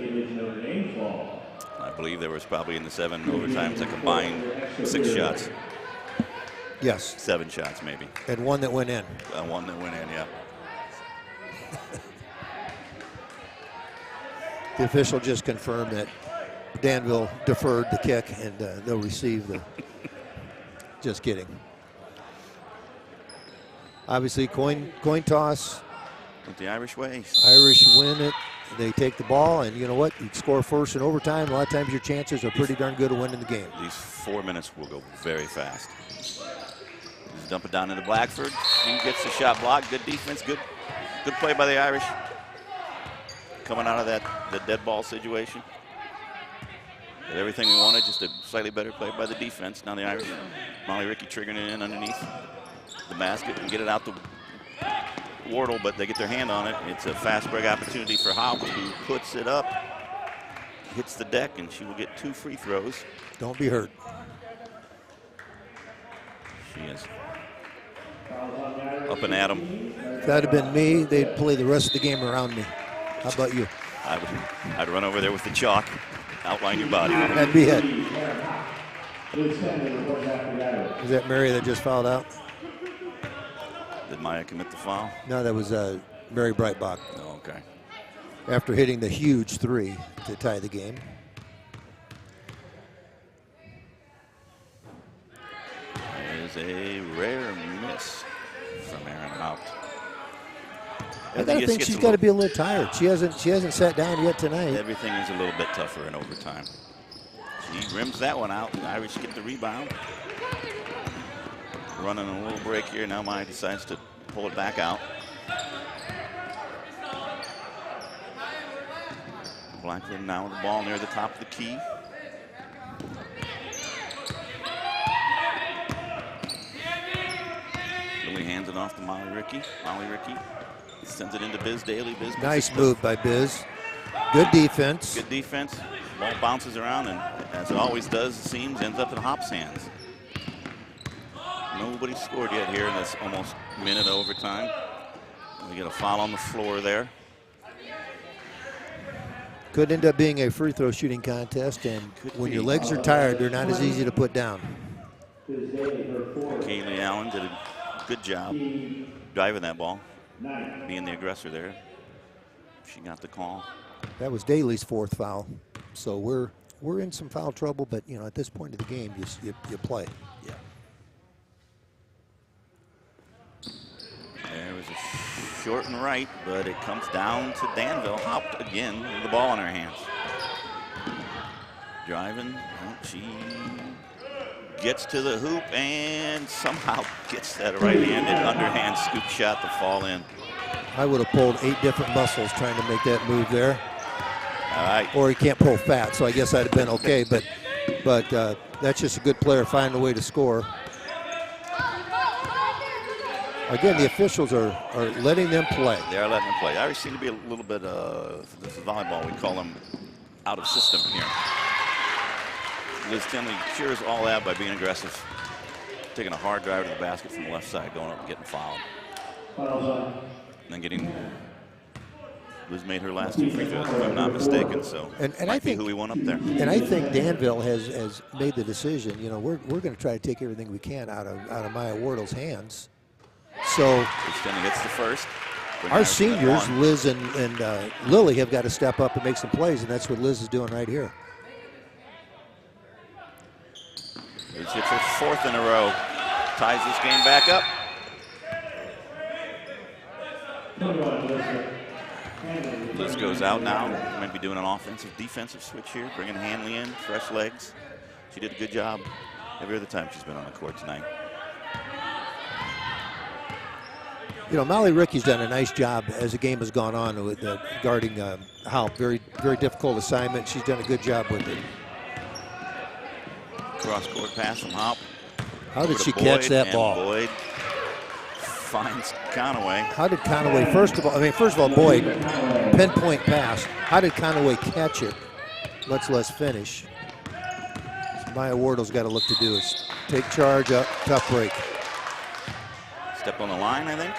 I believe there was probably in the 7 overtimes a combined 6 shots. Yes. 7 shots maybe. And 1 that went in. One that went in, yeah. The official just confirmed that Danville deferred the kick, and they'll receive the. Just kidding. Obviously, coin toss. With the Irish way. Irish win it. They take the ball, and you know what? You score first in overtime. A lot of times your chances are pretty darn good of winning the game. These 4 minutes will go very fast. Just dump it down into Blackford. He gets the shot blocked. Good defense. Good play by the Irish. Coming out of the dead ball situation. Did everything we wanted, just a slightly better play by the defense. Now the Irish, Molly Rickey triggering it in underneath the basket and get it out to Wardle, but they get their hand on it. It's a fast break opportunity for Haupt, who puts it up, hits the deck, and she will get 2 free throws. Don't be hurt. She is up and at them. If that had been me, they'd play the rest of the game around me. How about you? I'd run over there with the chalk, outline your body. That'd be it. Is that Mary that just fouled out? Did Maya commit the foul? No, that was Mary Breitbach. Oh, okay. After hitting the huge 3 to tie the game. That is a rare miss from Erin Haupt. I gotta think she's got to be a little tired. She hasn't sat down yet tonight. Everything is a little bit tougher in overtime. She rims that one out. The Irish get the rebound. Running a little break here. Now Maya decides to pull it back out. Blackford now with the ball near the top of the key. Lily hands it off to Molly Rickey. Molly Rickey sends it into Biz Daly. Biz nice move by Biz. Good defense. Good defense. Ball bounces around, and as it always does, it seems, ends up in Haupt's hands. Nobody scored yet here in this almost minute of overtime. We get a foul on the floor there. Could end up being a free throw shooting contest, and when your legs are tired, they're not as easy to put down. Kaylee Allen did a good job driving that ball, being the aggressor there. She got the call. That was Daly's 4th foul, so we're in some foul trouble. But you know, at this point of the game, you play. Yeah. There was a short and right, but it comes down to Danville. Haupt again with the ball in her hands. Driving, she gets to the hoop and somehow gets that right-handed underhand scoop shot to fall in. I would have pulled 8 different muscles trying to make that move there. All right. Or he can't pull fat, so I guess I'd have been okay. But that's just a good player finding a way to score. Again, the officials are letting them play. They are letting them play. Irish seem to be a little bit, this is volleyball, we call them out of system here. Liz Tinley cures all that by being aggressive, taking a hard drive to the basket from the left side, going up and getting fouled. Fouls on. And then getting, Liz made her last 2 free throws, if I'm not mistaken, so and might I be think who we want up there. And I think Danville has made the decision. You know, we're going to try to take everything we can out of Maya Wardle's hands. So Extending hits the first. our seniors, Liz and Lily, have got to step up and make some plays, and that's what Liz is doing right here. Liz hits her 4th in a row. Ties this game back up. Liz goes out now. Might be doing an offensive, defensive switch here, bringing Hanley in, fresh legs. She did a good job every other time she's been on the court tonight. You know, Molly Ricky's done a nice job as the game has gone on with guarding Haupt. Very, very difficult assignment. She's done a good job with it. Cross-court pass from Haupt. How did Over to she catch Boyd, that and ball? Boyd finds Conaway. How did Conaway, first of all, Boyd, pinpoint pass. How did Conaway catch it, much less finish? So Maya Wardle's got to look to do is take charge up, tough break. Step on the line, I think.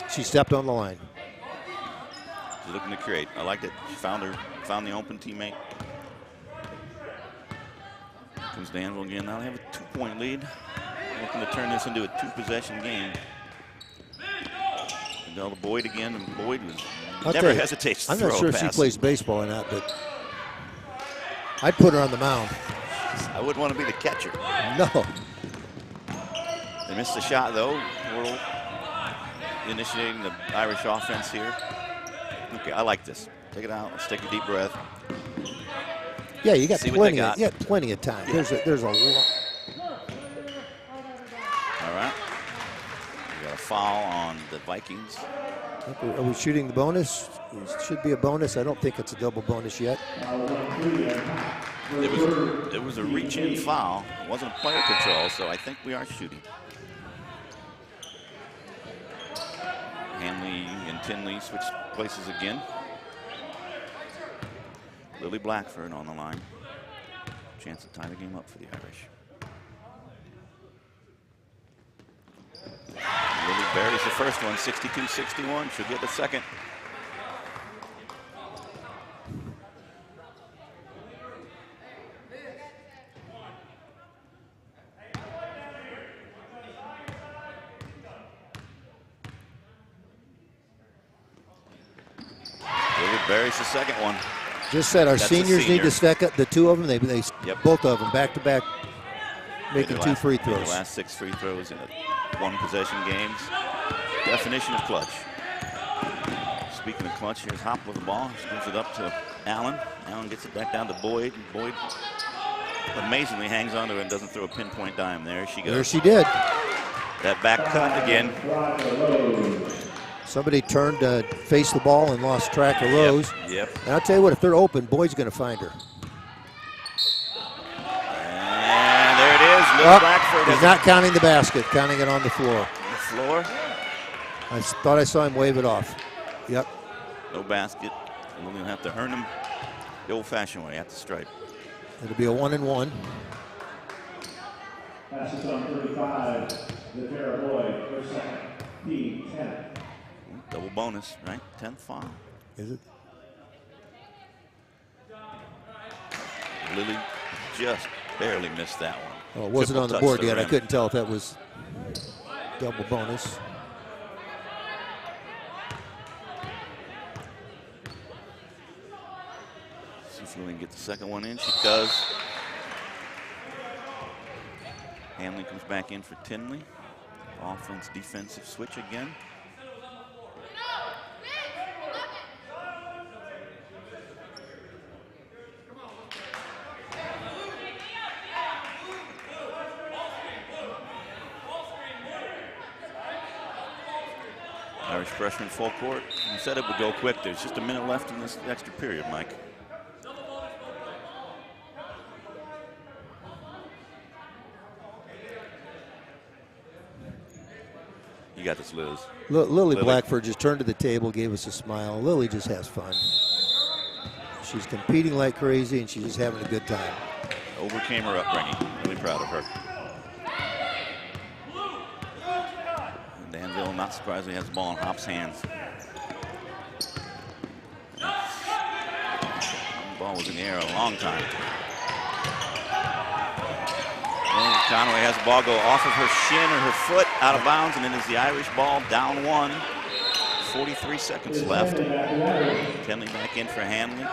She stepped on the line. She's looking to create. I liked it. She found the open teammate. Comes Danville again. Now they have a 2-point lead. Looking to turn this into a 2-possession game. Now the Boyd again, and Boyd never hesitates to throw a pass. I'm not sure if she plays baseball or not, but I'd put her on the mound. I wouldn't want to be the catcher. No. They missed the shot, though. Wardle initiating the Irish offense here. Okay, I like this. Take it out. Let's take a deep breath. Yeah, you got See plenty. what they got. Plenty of time. Yeah. There's a lot. All right. We got a foul on the Vikings. Are we shooting the bonus? It should be a bonus. I don't think it's a double bonus yet. It was a reach-in foul. It wasn't a player control, so I think we are shooting. Hanley and Tinley switch places again. Lily Blackford on the line. Chance to tie the game up for the Irish. Lily buries the first one, 62-61. She'll get the second. Lily buries the second one. Just said our That's seniors need to stack up. The two of them, they both of them back to back, making 2 free throws. The last 6 free throws in a 1-possession games. Definition of clutch. Speaking of clutch, here's Haupt with the ball. She gives it up to Allen. Allen gets it back down to Boyd. Boyd amazingly hangs on to it and doesn't throw a pinpoint dime. There she goes. There she did. That back cut again. Somebody turned to face the ball and lost track of Rose. Yep. And I'll tell you what, if they're open, Boyd's going to find her. And there it is. Lil Blackford. He's not counting the basket, counting it on the floor. On the floor. I thought I saw him wave it off. Yep. No basket. We're going to have to earn them the old-fashioned way at the stripe. It'll be a 1-and-1. Passes on 35. The pair of Boyd, first, second, D10. Double bonus, right? 10th foul. Is it? Lily just barely missed that one. Oh, it wasn't on the board yet. I couldn't tell if that was double bonus. See if Lily can get the second one in. She does. Hanley comes back in for Tinley. Offense, defensive switch again. Irish freshman full court. You said it would go quick. There's just a minute left in this extra period, Mike. You got this, Liz. Lily Blackford just turned to the table, gave us a smile. Lily just has fun. She's competing like crazy, and she's just having a good time. Overcame her upbringing. Really proud of her. Danville not surprised he has the ball in Hop's hands. The ball was in the air a long time. And Conway has the ball go off of her shin or her foot, out of bounds, and then is the Irish ball down 1. 43 seconds left. Kenley back in for Hanley.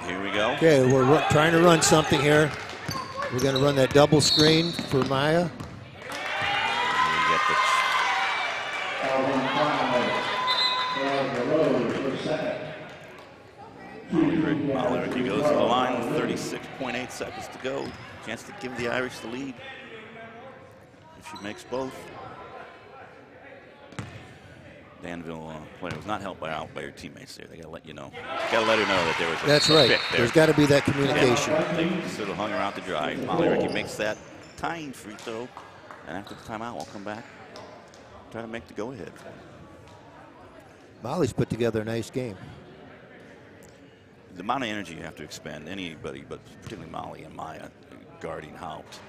Here we go. Okay, we're trying to run something here. We're going to run that double screen for Maya. Molly Rickey goes to the line with 36.8 seconds to go. Chance to give the Irish the lead if she makes both. Danville player was not helped by her teammates there. They got to let you know. Got to let her know that there was a That's right. fit there. There's got to be that communication. Yeah, they sort of hung her out to dry. Molly Rickey makes that tying free throw, and after the timeout, we'll come back, try to make the go-ahead. Molly's put together a nice game. The amount of energy you have to expend, anybody, but particularly Molly and Maya, guarding Haupt,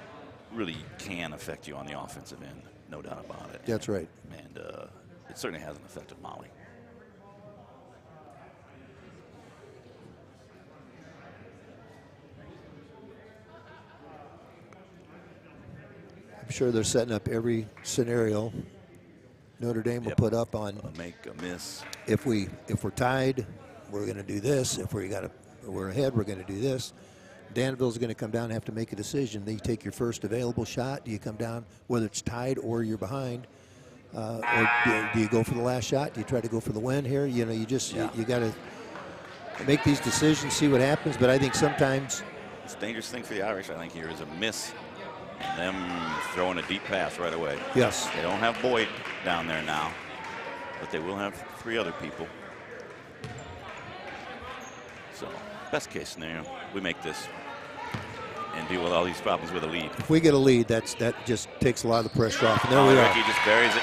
really can affect you on the offensive end, no doubt about it. That's right. And it certainly hasn't affected Molly. I'm sure they're setting up every scenario Notre Dame will put up on. A make, a miss. If we're tied, we're going to do this. If we're ahead, we're going to do this. Danville's going to come down and have to make a decision. You take your first available shot. Do you come down, whether it's tied or you're behind, or do you go for the last shot? Do you try to go for the win here? You know, you got to make these decisions, see what happens. But I think sometimes it's a dangerous thing for the Irish. I think here is a miss, and them throwing a deep pass right away. Yes. They don't have Boyd down there now, but they will have 3 other people. So, best case scenario, we make this and deal with all these problems with a lead. if we get a lead, that just takes a lot of the pressure off. And there we are. Rickey just buries it.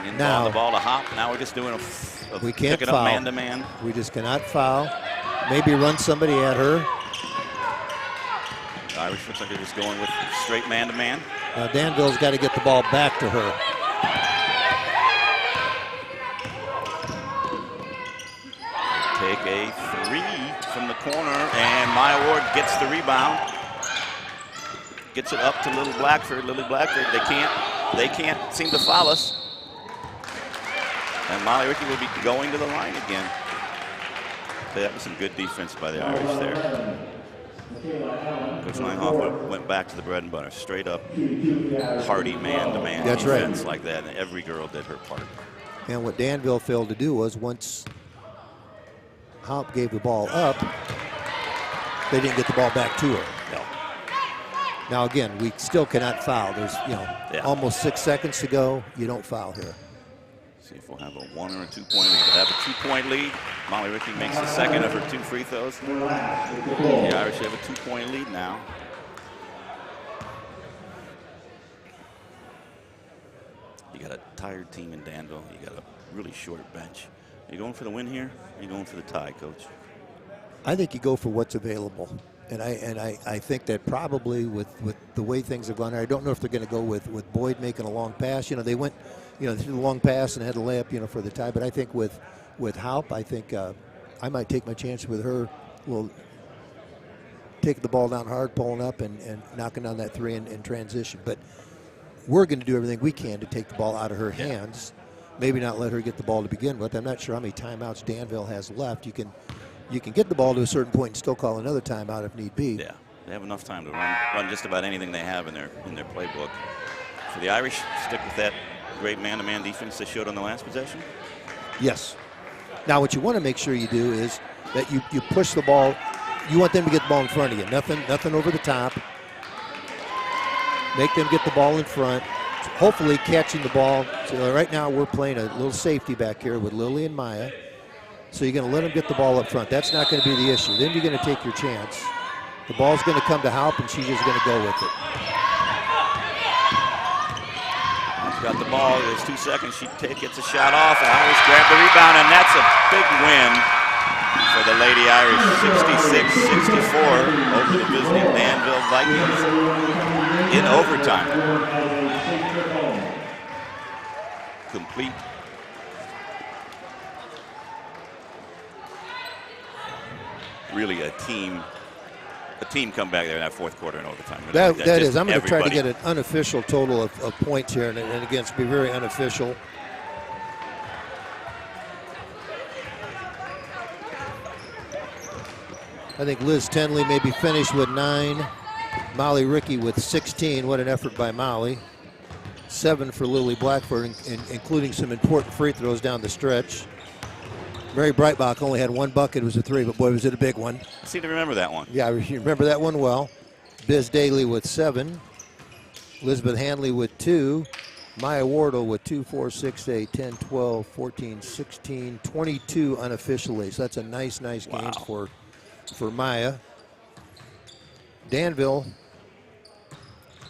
And Now the ball to Hop. Now we're just doing we can't pick it foul. up man-to-man. We just cannot foul. Maybe run somebody at her. The Irish looks like they're just going with straight man-to-man. Danville's got to get the ball back to her. Take a 3 from the corner, and Maya Ward gets the rebound. Gets it up to Lily Blackford. They can't seem to foul us. And Molly Rickey will be going to the line again. That was some good defense by the Irish there. Coach Langhoff went back to the bread and butter, straight up, hardy man-to-man defense like that, and every girl did her part. And what Danville failed to do was once Haupt gave the ball up, they didn't get the ball back to her. No. Now again, we still cannot foul. There's almost 6 seconds to go. You don't foul here. See if we'll have a 1 or a 2-point lead. We'll have a 2-point lead. Molly Rickey makes the second of her 2 free throws. The Irish have a 2-point lead now. You got a tired team in Danville. You got a really short bench. Are you going for the win here? Or are you going for the tie, Coach? I think you go for what's available. And I think that probably with the way things have gone, I don't know if they're going to go with Boyd making a long pass. You know, they went, through the long pass and had a layup, for the tie. But I think with Haupt, I think I might take my chance with her. We'll take the ball down hard, pulling up, and knocking down that 3 in transition. But we're going to do everything we can to take the ball out of her hands. Maybe not let her get the ball to begin with. I'm not sure how many timeouts Danville has left. You can get the ball to a certain point and still call another timeout if need be. Yeah, they have enough time to run just about anything they have in their playbook. For the Irish, stick with that great man-to-man defense they showed on the last possession. Yes. Now, what you want to make sure you do is that you push the ball. You want them to get the ball in front of you. Nothing over the top. Make them get the ball in front. Hopefully catching the ball. So right now we're playing a little safety back here with Lily and Maya. So you're going to let them get the ball up front. That's not going to be the issue. Then you're going to take your chance. The ball's going to come to Haupt, and she's just going to go with it. She's got the ball. There's 2 seconds. She gets a shot off, and Irish grab the rebound, and that's a big win for the Lady Irish, 66-64 over the visiting Danville Vikings in overtime. Complete. Really a team comeback there in that fourth quarter in overtime. That is. I'm going to try to get an unofficial total of points here, and again, it's be very unofficial. I think Liz Tenley maybe finished with 9. Molly Rickey with 16. What an effort by Molly. 7 for Lily Blackford, including some important free throws down the stretch. Mary Breitbach only had 1 bucket. It was a 3, but boy, was it a big one. I seem to remember that one. Yeah, you remember that one well. Biz Daly with 7. Elizabeth Hanley with 2. Maya Wardle with 2, 4, 6, 8, 10, 12, 14, 16, 22 unofficially. So that's a nice game for Maya. Danville,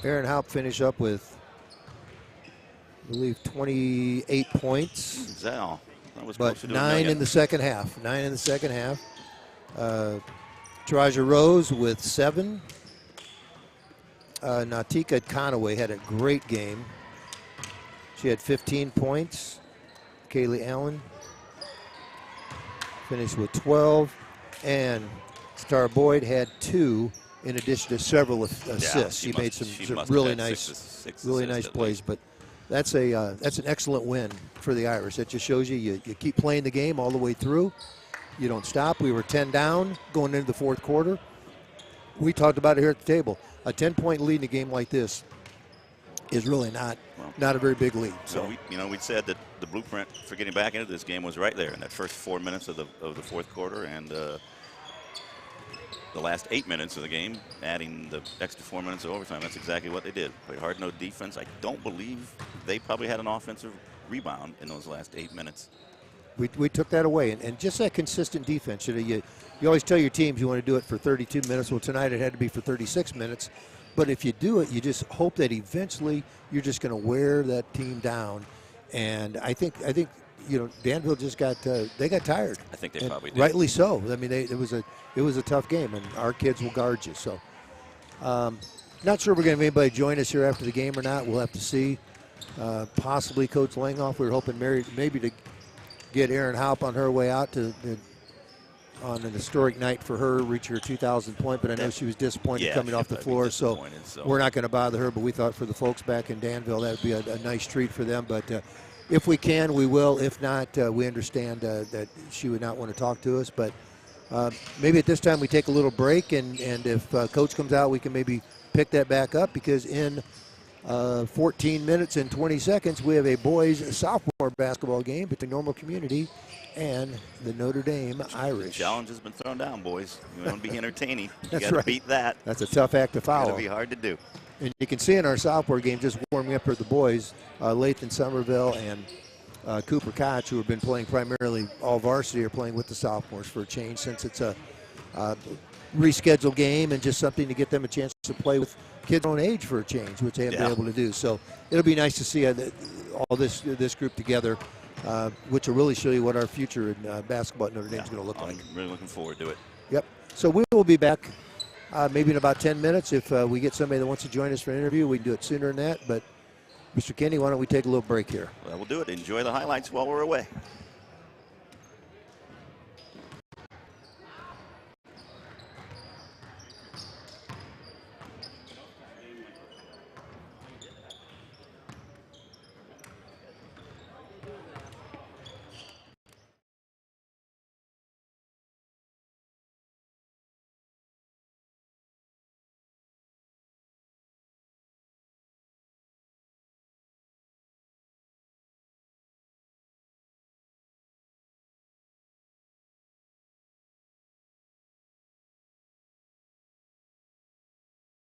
Aaron Haupt finished up with, I believe, 28 points. Is that all? That was but close to 9 in the second half. 9 in the second half. Taraja Rose with 7. Natika Conaway had a great game. She had 15 points. Kaylee Allen finished with 12. And Star Boyd had 2 in addition to several assists. She made some really nice plays. But that's an excellent win for the Irish. That just shows you keep playing the game all the way through. You don't stop. We were 10 down going into the fourth quarter. We talked about it here at the table. A 10-point lead in a game like this is really not a very big lead. So we said that the blueprint for getting back into this game was right there in that first 4 minutes of the fourth quarter, and the last 8 minutes of the game, adding the extra 4 minutes of overtime. That's exactly what they did. Played hard, no defense. I don't believe they probably had an offensive rebound in those last 8 minutes. We took that away, and just that consistent defense. You always tell your teams you want to do it for 32 minutes. Well, tonight it had to be for 36 minutes. But if you do it, you just hope that eventually you're just going to wear that team down. And I think Danville just got tired. I think they probably did. Rightly so. I mean, it was a tough game, and our kids will guard you. So, not sure we're going to have anybody join us here after the game or not. We'll have to see. Possibly Coach Langhoff. We were hoping maybe to get Erin Haupt on her way out on an historic night for her, reach her 2,000 point, but I know she was disappointed coming off the floor, so we're not going to bother her, but we thought for the folks back in Danville that would be a nice treat for them. But if we can, we will. If not, we understand that she would not want to talk to us, but maybe at this time we take a little break, and if Coach comes out, we can maybe pick that back up, because in 14 minutes and 20 seconds, we have a boys sophomore basketball game between Normal Community and the Notre Dame Irish. The challenge has been thrown down, boys. You want to be entertaining. You That's got to right. beat that. That's a tough act to follow. It's going to be hard to do. And you can see in our sophomore game, just warming up for the boys, Lathan Somerville and Cooper Koch, who have been playing primarily all varsity, are playing with the sophomores for a change, since it's a rescheduled game and just something to get them a chance to play with kids their own age for a change, which they haven't been able to do. So it'll be nice to see all this group together, which will really show you what our future in basketball at Notre Dame is going to look like. I'm really looking forward to it. Yep. So we will be back maybe in about 10 minutes. If we get somebody that wants to join us for an interview, we can do it sooner than that. But Mr. Kenny, why don't we take a little break here? Well, we'll do it. Enjoy the highlights while we're away.